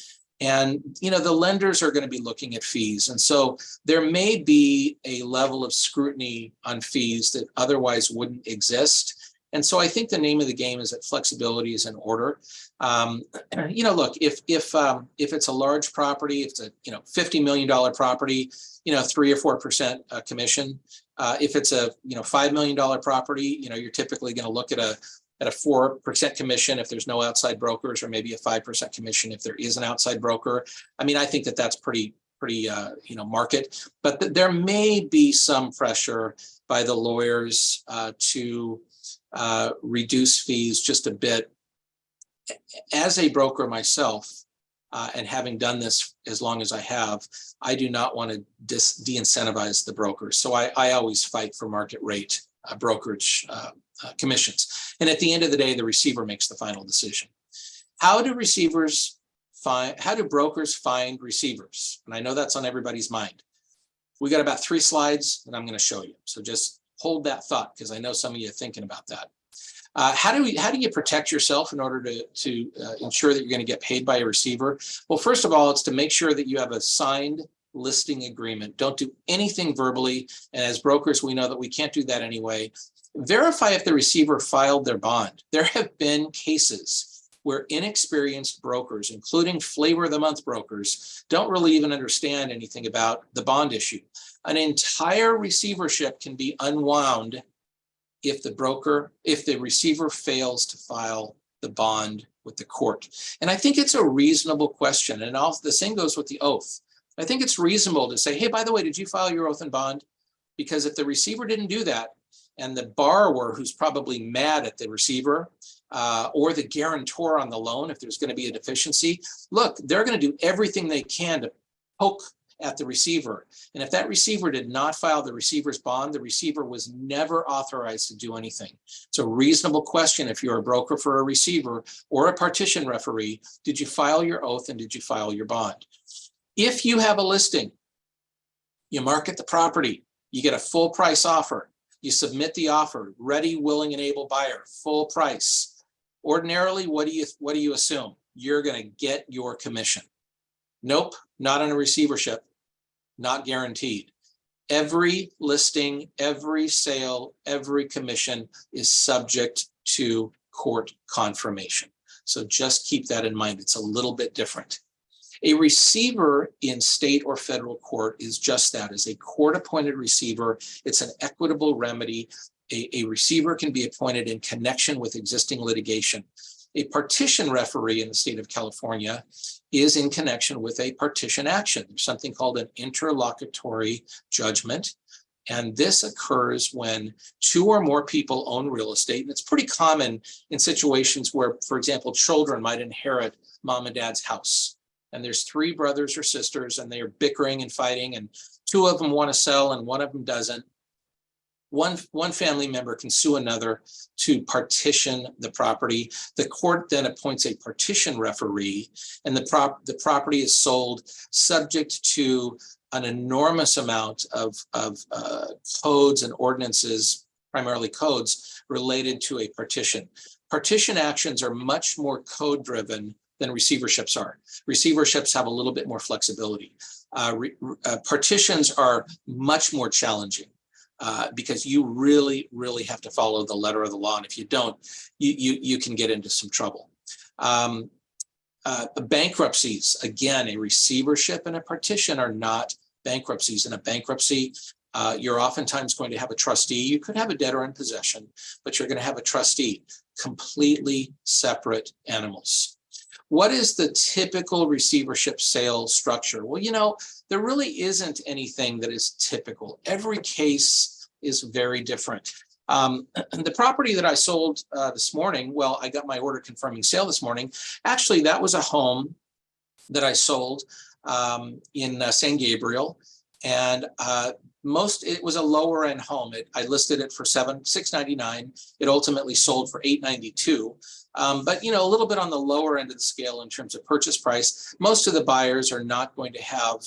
And, the lenders are going to be looking at fees. And so there may be a level of scrutiny on fees that otherwise wouldn't exist. And so I think the name of the game is that flexibility is in order. Look, if it's a large property, if it's a $50 million property, 3 or 4% commission. If it's a $5 million property, you're typically going to look at a 4% commission if there's no outside brokers, or maybe a 5% commission if there is an outside broker. I mean, I think that that's pretty market, but there may be some pressure by the lawyers to reduce fees just a bit. As a broker myself, and having done this as long as I have, I do not want to de-incentivize the brokers. So I always fight for market rate brokerage commissions. And at the end of the day, the receiver makes the final decision. How do brokers find receivers? And I know that's on everybody's mind. We got about 3 slides that I'm going to show you. So just hold that thought, because I know some of you are thinking about that. How do you protect yourself in order to ensure that you're going to get paid by a receiver? Well, first of all, it's to make sure that you have a signed listing agreement. Don't do anything verbally. And as brokers, we know that we can't do that anyway. Verify if the receiver filed their bond. There have been cases where inexperienced brokers, including flavor of the month brokers, don't really even understand anything about the bond issue. An entire receivership can be unwound if the receiver fails to file the bond with the court. And I think it's a reasonable question. And the same goes with the oath. I think it's reasonable to say, hey, by the way, did you file your oath and bond? Because if the receiver didn't do that, and the borrower, who's probably mad at the receiver, or the guarantor on the loan, if there's going to be a deficiency, look, they're going to do everything they can to poke at the receiver. And if that receiver did not file the receiver's bond, the receiver was never authorized to do anything. It's a reasonable question if you're a broker for a receiver or a partition referee. Did you file your oath and did you file your bond? If you have a listing You market the property, you get a full price offer. You submit the offer, ready, willing, and able buyer, full price. Ordinarily, what do you assume? You're going to get your commission. Nope, not in a receivership, not guaranteed. Every listing, every sale, every commission is subject to court confirmation. So just keep that in mind. It's a little bit different. A receiver in state or federal court is just that, is a court-appointed receiver. It's an equitable remedy. A receiver can be appointed in connection with existing litigation. A partition referee in the state of California is in connection with a partition action. There's something called an interlocutory judgment. And this occurs when two or more people own real estate. And it's pretty common in situations where, for example, children might inherit mom and dad's house. And there's three brothers or sisters, and they're bickering and fighting, and two of them want to sell and one of them doesn't. One family member can sue another to partition the property. The court then appoints a partition referee, and the property is sold subject to an enormous amount of codes and ordinances, primarily codes, related to a partition. Partition actions are much more code-driven than receiverships are. Receiverships have a little bit more flexibility. Partitions are much more challenging because you really, really have to follow the letter of the law. And if you don't, you can get into some trouble. Bankruptcies, again, a receivership and a partition are not bankruptcies. In a bankruptcy, you're oftentimes going to have a trustee. You could have a debtor in possession, but you're going to have a trustee. Completely separate animals. What is the typical receivership sale structure? Well, you know, there really isn't anything that is typical. Every case is very different. The property that I sold this morning, well, I got my order confirming sale this morning. Actually, that was a home that I sold in San Gabriel, and it was a lower end home. I listed it for $699. It ultimately sold for $892. But you know, a little bit on the lower end of the scale in terms of purchase price. Most of the buyers are not going to have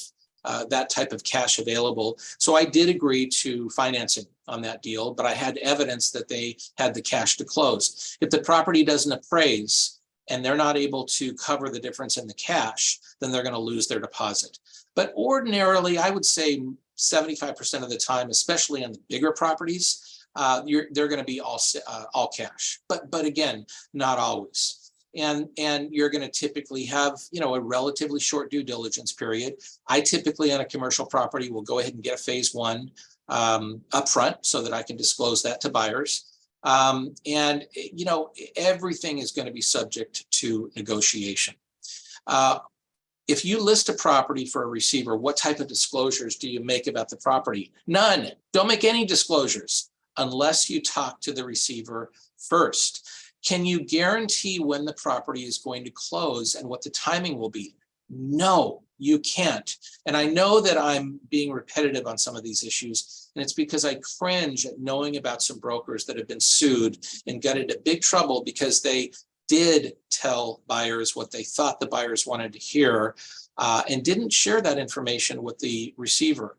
that type of cash available. So I did agree to financing on that deal, but I had evidence that they had the cash to close. If the property doesn't appraise and they're not able to cover the difference in the cash, then they're going to lose their deposit. But ordinarily, I would say 75% of the time, especially on the bigger properties, they're going to be all cash. But again, not always. And you're going to typically have, you know, a relatively short due diligence period. I typically on a commercial property will go ahead and get a phase one upfront so that I can disclose that to buyers. And you know, everything is going to be subject to negotiation. If you list a property for a receiver, what type of disclosures do you make about the property? None. Don't make any disclosures unless you talk to the receiver first. Can you guarantee when the property is going to close and what the timing will be? No, you can't. And I know that I'm being repetitive on some of these issues, and it's because I cringe at knowing about some brokers that have been sued and got into big trouble because they did tell buyers what they thought the buyers wanted to hear and didn't share that information with the receiver.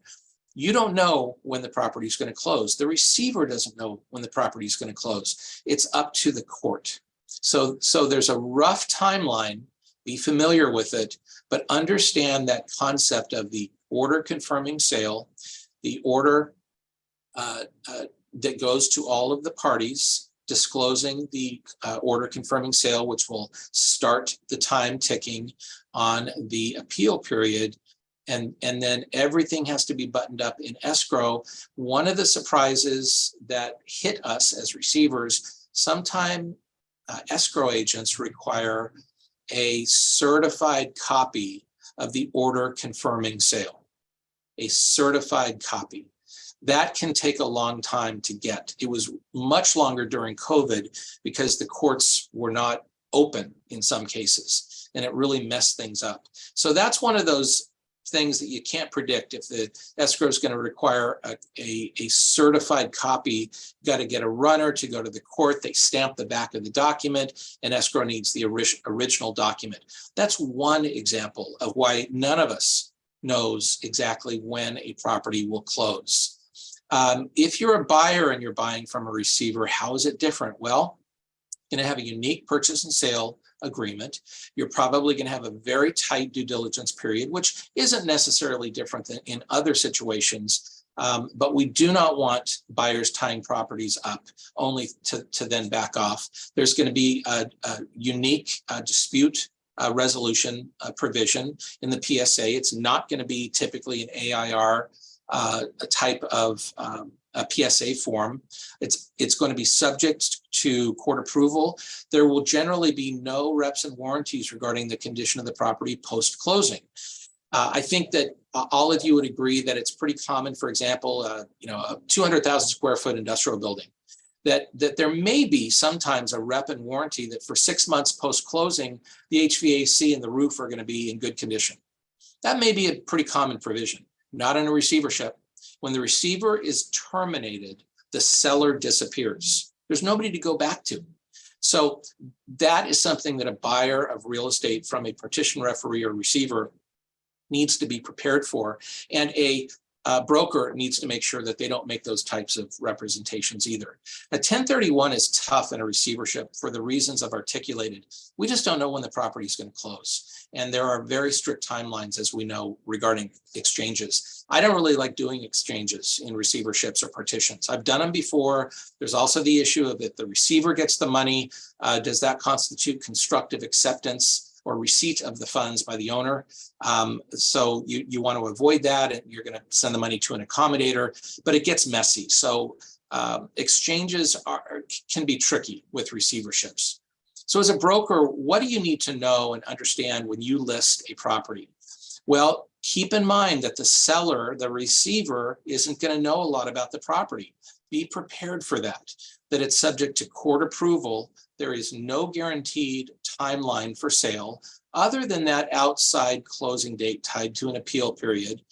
You don't know when the property is going to close. The receiver doesn't know when the property is going to close. It's up to the court. So there's a rough timeline. Be familiar with it, but understand that concept of the order confirming sale, the order that goes to all of the parties, disclosing the order confirming sale, which will start the time ticking on the appeal period. And then everything has to be buttoned up in escrow. One of the surprises that hit us as receivers, sometimes escrow agents require a certified copy of the order confirming sale, a certified copy. That can take a long time to get. It was much longer during COVID because the courts were not open in some cases, and it really messed things up. So that's one of those things that you can't predict. If the escrow is going to require a certified copy, got to get a runner to go to the court. They stamp the back of the document, and escrow needs the original document. That's one example of why none of us knows exactly when a property will close. If you're a buyer and you're buying from a receiver, how is it different? Well, you're going to have a unique purchase and sale agreement. You're probably going to have a very tight due diligence period, which isn't necessarily different than in other situations. But we do not want buyers tying properties up only to then back off. There's going to be a unique dispute resolution provision in the PSA. It's not going to be typically an AIR type of a PSA form. It's going to be subject to court approval. There will generally be no reps and warranties regarding the condition of the property post-closing. I think that all of you would agree that it's pretty common, for example, a 200,000 square foot industrial building, that there may be sometimes a rep and warranty that for 6 months post-closing, the HVAC and the roof are going to be in good condition. That may be a pretty common provision, not in a receivership. When the receiver is terminated, the seller disappears. There's nobody to go back to. So that is something that a buyer of real estate from a partition referee or receiver needs to be prepared for. And a broker needs to make sure that they don't make those types of representations either. A 1031 is tough in a receivership for the reasons I've articulated. We just don't know when the property is going to close. And there are very strict timelines, as we know, regarding exchanges. I don't really like doing exchanges in receiverships or partitions. I've done them before. There's also the issue of if the receiver gets the money, does that constitute constructive acceptance or receipt of the funds by the owner? So you want to avoid that, and you're going to send the money to an accommodator, but it gets messy. So exchanges can be tricky with receiverships. So as a broker, what do you need to know and understand when you list a property? Well, keep in mind that the seller, the receiver, isn't going to know a lot about the property. Be prepared for that it's subject to court approval. There is no guaranteed timeline for sale other than that outside closing date tied to an appeal period.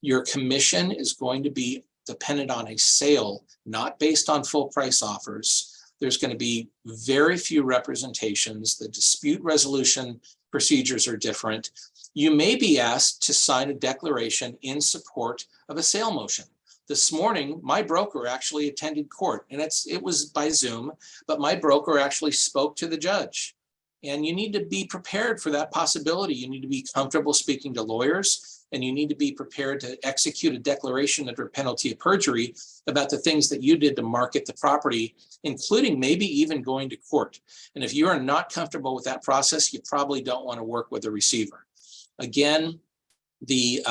Your commission is going to be dependent on a sale, not based on full price offers. There's going to be very few representations. The dispute resolution procedures are different. You may be asked to sign a declaration in support of a sale motion. This morning, my broker actually attended court, and it was by Zoom, but my broker actually spoke to the judge. And you need to be prepared for that possibility. You need to be comfortable speaking to lawyers, and you need to be prepared to execute a declaration under penalty of perjury about the things that you did to market the property, including maybe even going to court. And if you are not comfortable with that process, you probably don't want to work with a receiver. Again, the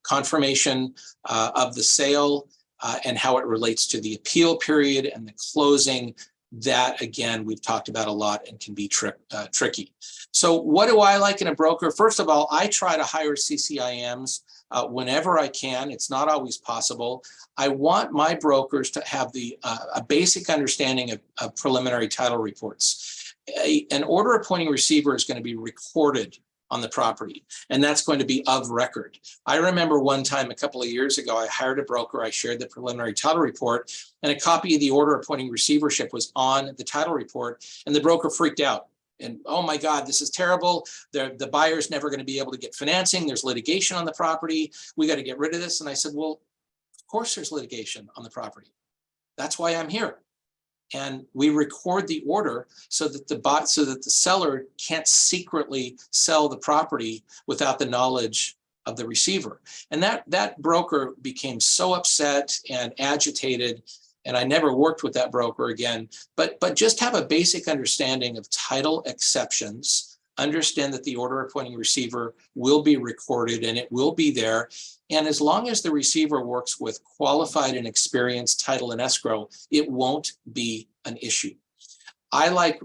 confirmation of the sale and how it relates to the appeal period and the closing, that again, we've talked about a lot and can be tricky. So what do I like in a broker? First of all, I try to hire CCIMs whenever I can. It's not always possible. I want my brokers to have a basic understanding of preliminary title reports. An order appointing receiver is going to be recorded on the property, and that's going to be of record. I remember one time a couple of years ago, I hired a broker, I shared the preliminary title report, and a copy of the order appointing receivership was on the title report, and the broker freaked out. And oh my God, this is terrible. The buyer's never going to be able to get financing. There's litigation on the property. We got to get rid of this. And I said, well, of course there's litigation on the property. That's why I'm here. And we record the order so that the seller can't secretly sell the property without the knowledge of the receiver. And that broker became so upset and agitated, and I never worked with that broker again. But just have a basic understanding of title exceptions. Understand that the order appointing receiver will be recorded and it will be there. And as long as the receiver works with qualified and experienced title and escrow, it won't be an issue. I like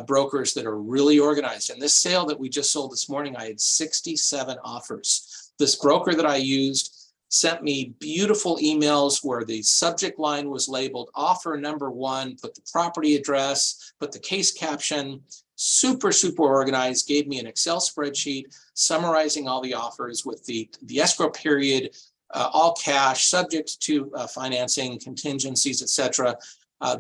brokers that are really organized. And this sale that we just sold this morning, I had 67 offers. This broker that I used sent me beautiful emails where the subject line was labeled offer number 1, put the property address, put the case caption, super organized, gave me an Excel spreadsheet summarizing all the offers with the escrow period, all cash, subject to financing, contingencies, etc.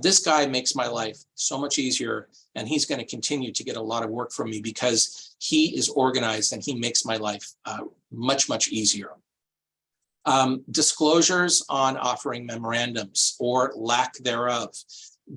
This guy makes my life so much easier, and he's going to continue to get a lot of work from me because he is organized and he makes my life much, much easier. Disclosures on offering memorandums or lack thereof.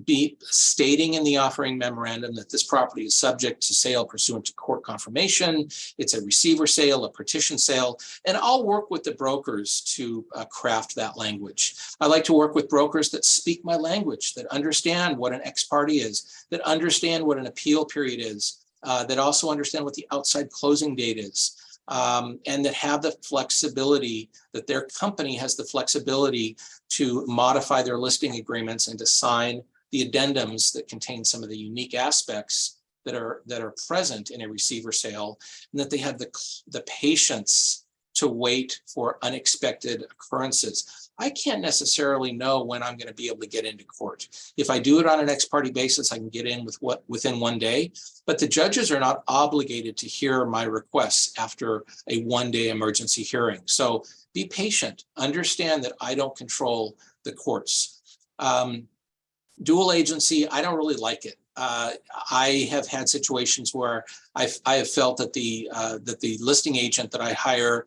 Be stating in the offering memorandum that this property is subject to sale pursuant to court confirmation. It's a receiver sale, a partition sale, and I'll work with the brokers to craft that language. I like to work with brokers that speak my language, that understand what an ex parte is, that understand what an appeal period is, that also understand what the outside closing date is. And that have the flexibility, that their company has the flexibility to modify their listing agreements and to sign the addendums that contain some of the unique aspects that are present in a receiver sale, and that they have the patience to wait for unexpected occurrences. I can't necessarily know when I'm going to be able to get into court. If I do it on an ex parte basis, I can get in within 1 day, but the judges are not obligated to hear my requests after a 1-day emergency hearing. So be patient, understand that I don't control the courts. Dual agency, I don't really like it. I have had situations where I have felt that the listing agent that I hire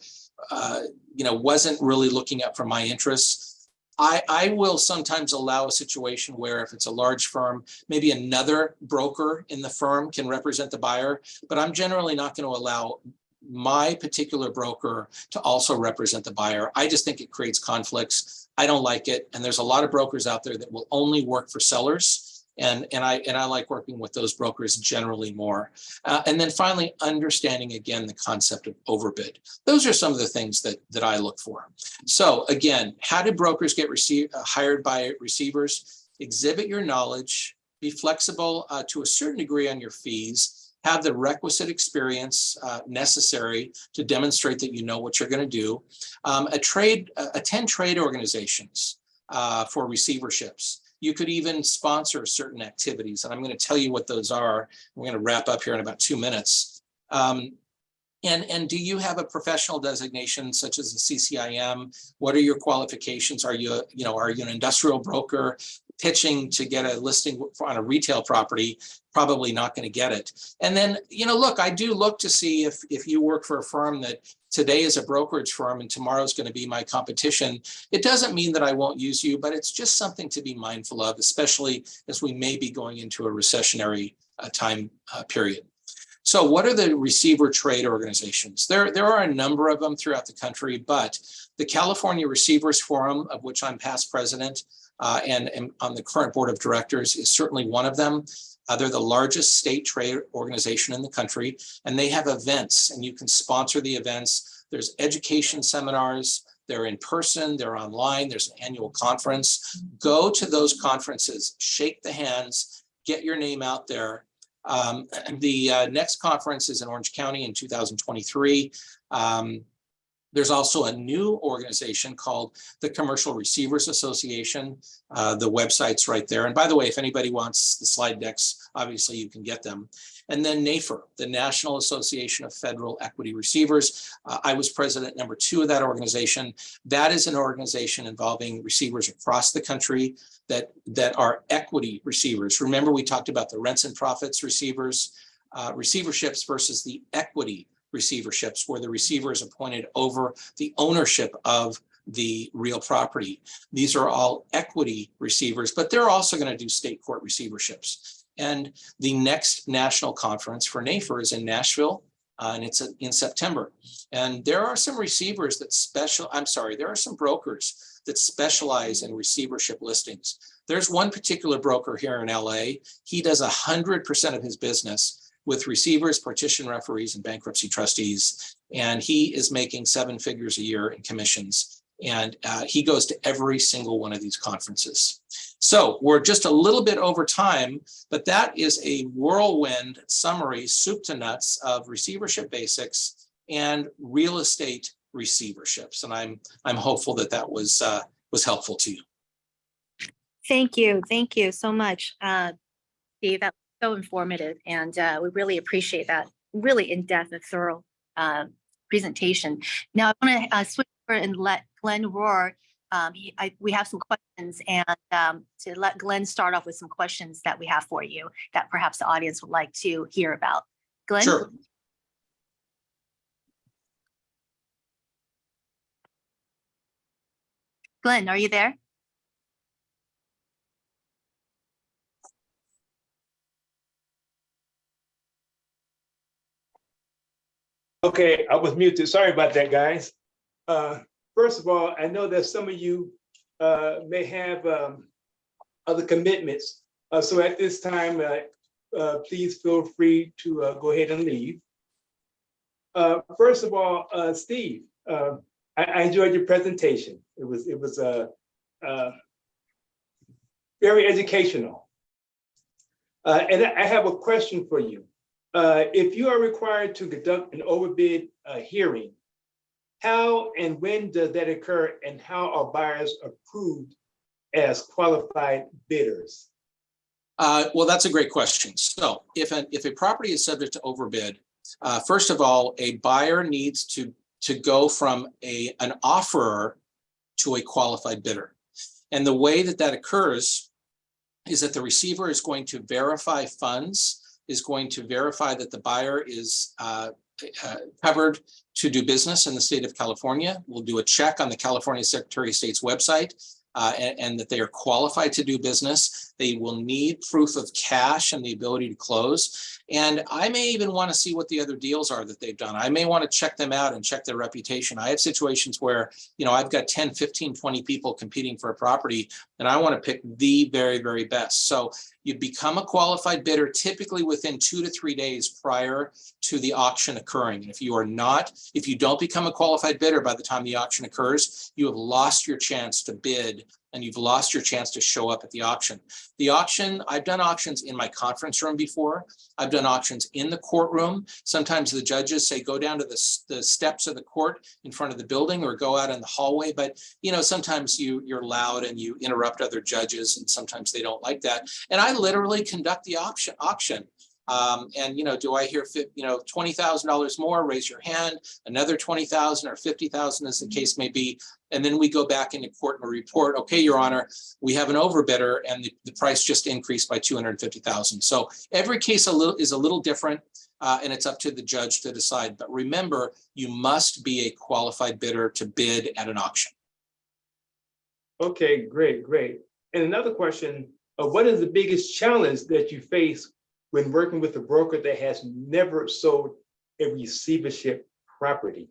wasn't really looking out for my interests. I will sometimes allow a situation where if it's a large firm, maybe another broker in the firm can represent the buyer, but I'm generally not going to allow my particular broker to also represent the buyer. I just think it creates conflicts. I don't like it. And there's a lot of brokers out there that will only work for sellers. And I like working with those brokers generally more. And then finally, understanding again the concept of overbid. Those are some of the things that I look for. So again, how do brokers get hired by receivers? Exhibit your knowledge, be flexible to a certain degree on your fees, have the requisite experience necessary to demonstrate that you know what you're going to do. Attend trade organizations for receiverships. You could even sponsor certain activities, and I'm going to tell you what those are. We're going to wrap up here in about 2 minutes. And do you have a professional designation such as a CCIM? What are your qualifications? Are you an industrial broker pitching to get a listing on a retail property? Probably not going to get it. And then, look, I do look to see if you work for a firm that today is a brokerage firm and tomorrow is going to be my competition. It doesn't mean that I won't use you, but it's just something to be mindful of, especially as we may be going into a recessionary time period. So what are the receiver trade organizations? There are a number of them throughout the country, but the California Receivers Forum, of which I'm past president and am on the current board of directors, is certainly one of them. They're the largest state trade organization in the country, and they have events, and you can sponsor the events. There's education seminars, they're in person, they're online, there's an annual conference. Go to those conferences, shake the hands, get your name out there. The next conference is in Orange County in 2023. There's also a new organization called the Commercial Receivers Association. The website's right there. And by the way, if anybody wants the slide decks, obviously you can get them. And then NAFR, the National Association of Federal Equity Receivers. I was president number 2 of that organization. That is an organization involving receivers across the country that are equity receivers. Remember, we talked about the rents and profits receivers, receiverships versus the equity receiverships, where the receiver is appointed over the ownership of the real property. These are all equity receivers, but they're also going to do state court receiverships. And the next national conference for NAFR is in Nashville, and it's in September. And there are some receivers that there are some brokers that specialize in receivership listings. There's one particular broker here in LA. He does 100% of his business with receivers, partition referees, and bankruptcy trustees. And he is making 7 figures a year in commissions. And he goes to every single one of these conferences. So we're just a little bit over time, but that is a whirlwind summary, soup to nuts, of receivership basics and real estate receiverships. And I'm hopeful that was helpful to you. Thank you so much, Steve. That was so informative, and we really appreciate that really in-depth and thorough presentation. Now I want to switch over and let Glenn Rohr. We have some questions and to let Glenn start off with some questions that we have for you that perhaps the audience would like to hear about. Glenn? Sure. Glenn, are you there? Okay, I was muted. Sorry about that, guys. First of all, I know that some of you may have other commitments. So at this time, please feel free to go ahead and leave. First of all, Steve, I enjoyed your presentation. It was very educational. And I have a question for you. If you are required to conduct an overbid hearing, how and when does that occur, and how are buyers approved as qualified bidders? Well, that's a great question. So if a property is subject to overbid, first of all, a buyer needs to go from an offerer to a qualified bidder. And the way that occurs is that the receiver is going to verify funds, is going to verify that the buyer is covered to do business in the state of California. We'll do a check on the California Secretary of State's website and that they are qualified to do business. They will need proof of cash and the ability to close. And I may even want to see what the other deals are that they've done. I may want to check them out and check their reputation. I have situations where, I've got 10, 15, 20 people competing for a property, and I want to pick the very, very best. So you become a qualified bidder typically within 2 to 3 days prior to the auction occurring. And if you don't become a qualified bidder by the time the auction occurs, you have lost your chance to bid and you've lost your chance to show up at the auction. The auction, I've done auctions in my conference room before. I've done auctions in the courtroom. Sometimes the judges say, go down to the steps of the court in front of the building or go out in the hallway. But, sometimes you're loud and you interrupt other judges, and sometimes they don't like that. And I literally conduct the auction. Do I hear $20,000 more? Raise your hand. Another 20,000 or 50,000, as the case may be. And then we go back into court and report, okay, Your Honor, we have an overbidder and the price just increased by 250,000. So every case is a little different, and it's up to the judge to decide. But remember, you must be a qualified bidder to bid at an auction. Okay, great. And another question, what is the biggest challenge that you face when working with a broker that has never sold a receivership property?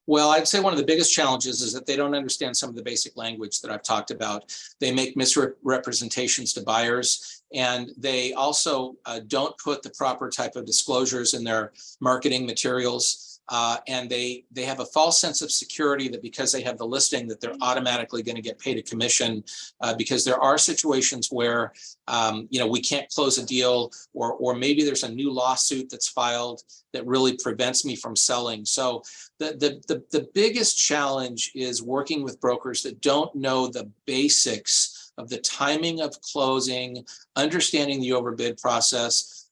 Well, I'd say one of the biggest challenges is that they don't understand some of the basic language that I've talked about. They make misrepresentations to buyers, and they also don't put the proper type of disclosures in their marketing materials. And they have a false sense of security that because they have the listing that they're automatically going to get paid a commission, because there are situations where we can't close a deal, or maybe there's a new lawsuit that's filed that really prevents me from selling. So the biggest challenge is working with brokers that don't know the basics of the timing of closing, understanding the overbid process,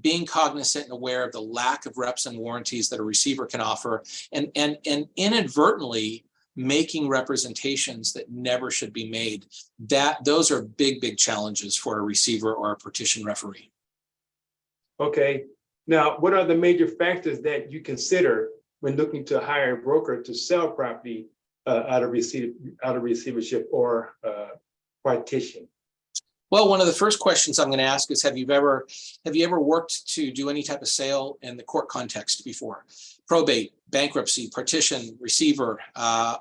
being cognizant and aware of the lack of reps and warranties that a receiver can offer, and inadvertently making representations that never should be made. Those are big challenges for a receiver or a partition referee. Okay. Now, what are the major factors that you consider when looking to hire a broker to sell property out of receivership or partition? Well, one of the first questions I'm going to ask is, have you ever worked to do any type of sale in the court context before? Probate, bankruptcy, partition, receiver,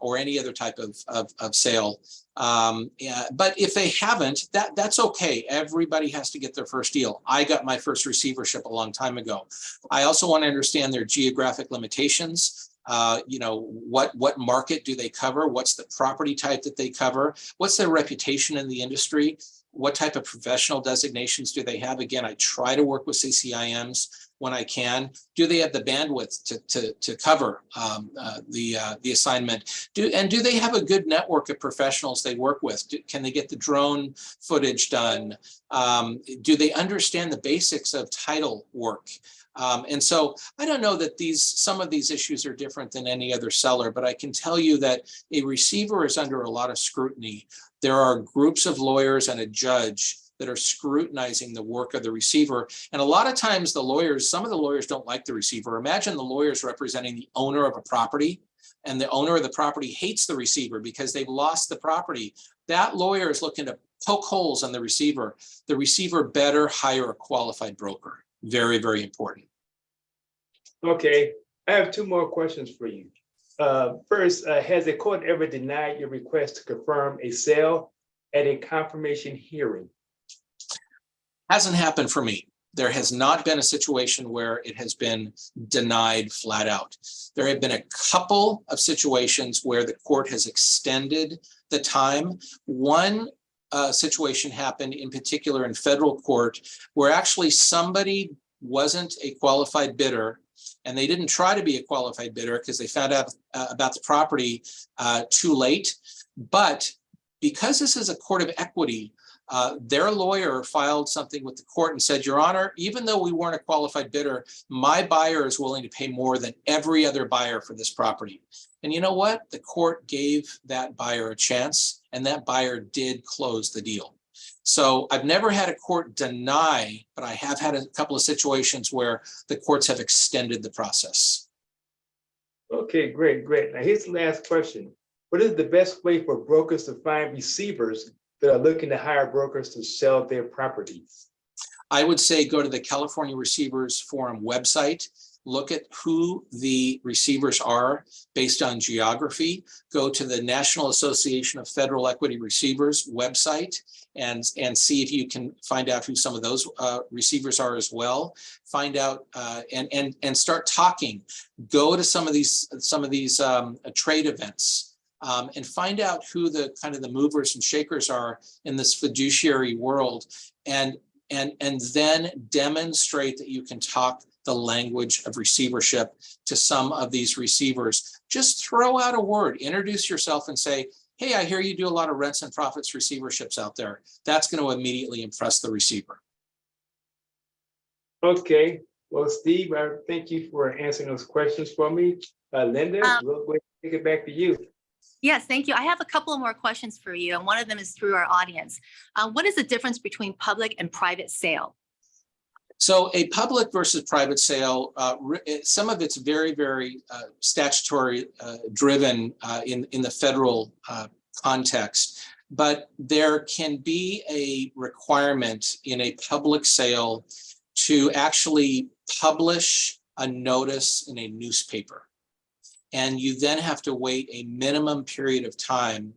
or any other type of sale. But if they haven't, that's okay. Everybody has to get their first deal. I got my first receivership a long time ago. I also want to understand their geographic limitations. What market do they cover? What's the property type that they cover? What's their reputation in the industry? What type of professional designations do they have? Again, I try to work with CCIMs when I can. Do they have the bandwidth to cover the assignment? Do they have a good network of professionals they work with? Can they get the drone footage done? Do they understand the basics of title work? And so I don't know that some of these issues are different than any other seller, but I can tell you that a receiver is under a lot of scrutiny. There are groups of lawyers and a judge that are scrutinizing the work of the receiver. And a lot of times some of the lawyers don't like the receiver. Imagine the lawyers representing the owner of a property, and the owner of the property hates the receiver because they've lost the property. That lawyer is looking to poke holes on the receiver. The receiver better hire a qualified broker. Very, very important. Okay, I have two more questions for you. First, has the court ever denied your request to confirm a sale at a confirmation hearing? Hasn't happened for me. There has not been a situation where it has been denied flat out. There have been a couple of situations where the court has extended the time. One situation happened in particular in federal court where actually somebody wasn't a qualified bidder, and they didn't try to be a qualified bidder because they found out about the property too late. But because this is a court of equity, their lawyer filed something with the court and said, Your Honor, even though we weren't a qualified bidder, my buyer is willing to pay more than every other buyer for this property. And you know what? The court gave that buyer a chance, and that buyer did close the deal. So I've never had a court deny, but I have had a couple of situations where the courts have extended the process. Okay, great. Now here's the last question. What is the best way for brokers to find receivers that are looking to hire brokers to sell their properties? I would say go to the California Receivers Forum website, look at who the receivers are based on geography, go to the National Association of Federal Equity Receivers website and see if you can find out who some of those receivers are as well. Find out and start talking. Go to some of these trade events. And find out who the kind of the movers and shakers are in this fiduciary world, and then demonstrate that you can talk the language of receivership to some of these receivers. Just throw out a word, introduce yourself and say, hey, I hear you do a lot of rents and profits receiverships out there. That's going to immediately impress the receiver. Okay, well, Steve, I thank you for answering those questions for me. Linda, we'll go ahead and take it back to you. Yes, thank you. I have a couple of more questions for you, and one of them is through our audience. What is the difference between public and private sale? So a public versus private sale, some of it's very, very statutory driven in the federal context, but there can be a requirement in a public sale to actually publish a notice in a newspaper. And you then have to wait a minimum period of time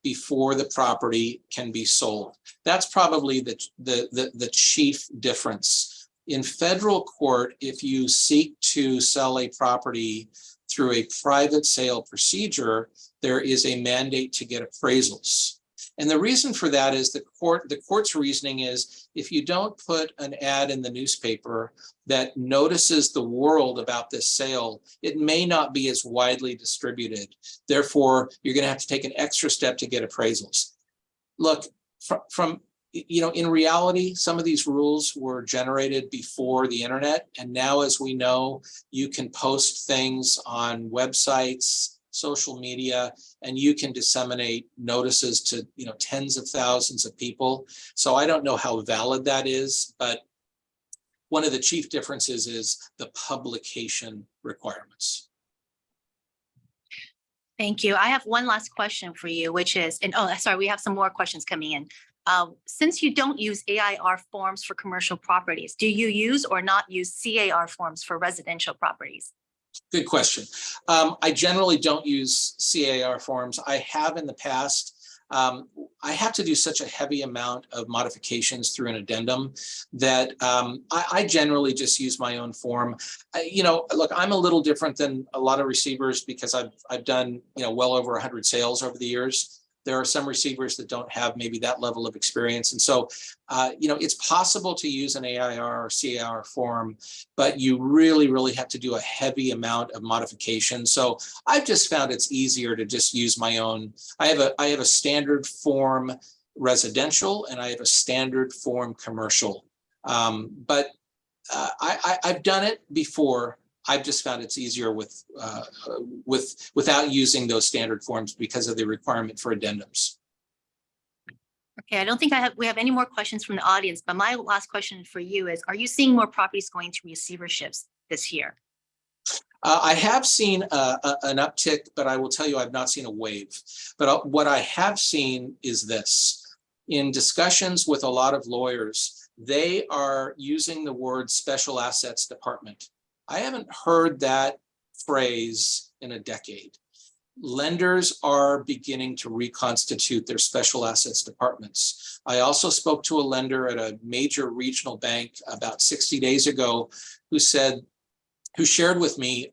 before the property can be sold. That's probably the chief difference. In federal court, if you seek to sell a property through a private sale procedure, there is a mandate to get appraisals. And the reason for that is the court's reasoning is if you don't put an ad in the newspaper that notices the world about this sale, it may not be as widely distributed. Therefore, you're going to have to take an extra step to get appraisals. Look, in reality, some of these rules were generated before the internet. And now, as we know, you can post things on websites, social media, and you can disseminate notices to tens of thousands of people. So I don't know how valid that is, but one of the chief differences is the publication requirements. Thank you. I have one last question for you, which is, we have some more questions coming in. Since you don't use AIR forms for commercial properties, do you use or not use CAR forms for residential properties? Good question. I generally don't use CAR forms. I have in the past. I have to do such a heavy amount of modifications through an addendum that I generally just use my own form. Look, I'm a little different than a lot of receivers because I've done well over 100 sales over the years. There are some receivers that don't have maybe that level of experience. And so, it's possible to use an AIR or CAR form, but you really, really have to do a heavy amount of modification. So I've just found it's easier to just use my own. I have a standard form residential and I have a standard form commercial. But I've done it before. I've just found it's easier without using those standard forms because of the requirement for addendums. Okay, I don't think we have any more questions from the audience, but my last question for you is, are you seeing more properties going to receiverships this year? I have seen an uptick, but I will tell you I've not seen a wave. But what I have seen is this. In discussions with a lot of lawyers, they are using the word special assets department. I haven't heard that phrase in a decade. Lenders are beginning to reconstitute their special assets departments. I also spoke to a lender at a major regional bank about 60 days ago who shared with me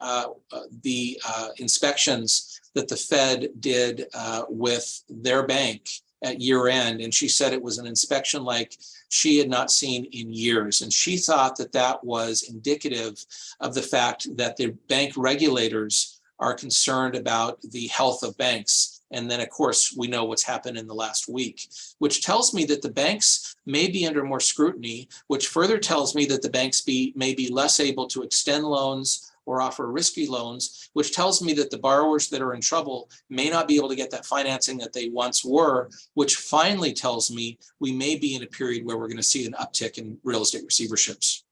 the inspections that the Fed did with their bank at year end. And she said it was an inspection like she had not seen in years. And she thought that that was indicative of the fact that the bank regulators are concerned about the health of banks. And then, of course, we know what's happened in the last week, which tells me that the banks may be under more scrutiny, which further tells me that the banks may be less able to extend loans or offer risky loans, which tells me that the borrowers that are in trouble may not be able to get that financing that they once were, which finally tells me we may be in a period where we're going to see an uptick in real estate receiverships.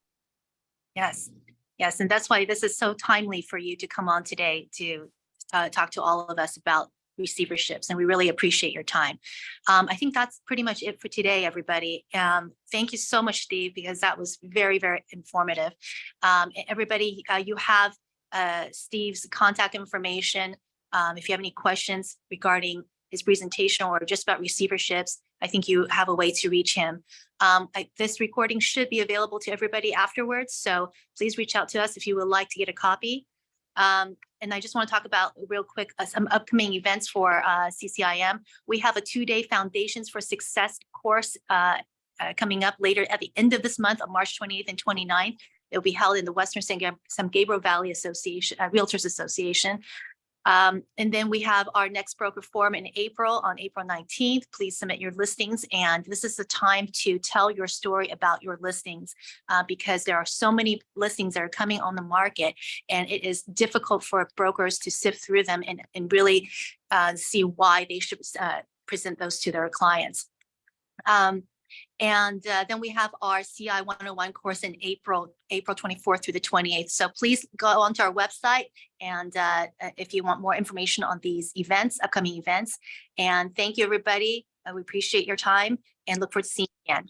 Yes, yes, and that's why this is so timely for you to come on today to talk to all of us about receiverships, and we really appreciate your time. I think that's pretty much it for today, everybody. Thank you so much, Steve, because that was very, very informative. Everybody, you have Steve's contact information. If you have any questions regarding his presentation or just about receiverships, I think you have a way to reach him. This recording should be available to everybody afterwards, so please reach out to us if you would like to get a copy. And I just want to talk about real quick some upcoming events for CCIM. We have a 2-day Foundations for Success course coming up later at the end of this month on March 28th and 29th. It will be held in the Western San Gabriel Valley Association, Realtors Association. And then we have our next broker forum in April on April 19th. Please submit your listings. And this is the time to tell your story about your listings because there are so many listings that are coming on the market, and it is difficult for brokers to sift through them and really see why they should present those to their clients. And then we have our CI 101 course in April 24th through the 28th. So please go onto our website and if you want more information on these events, upcoming events. And thank you, everybody. We appreciate your time and look forward to seeing you again.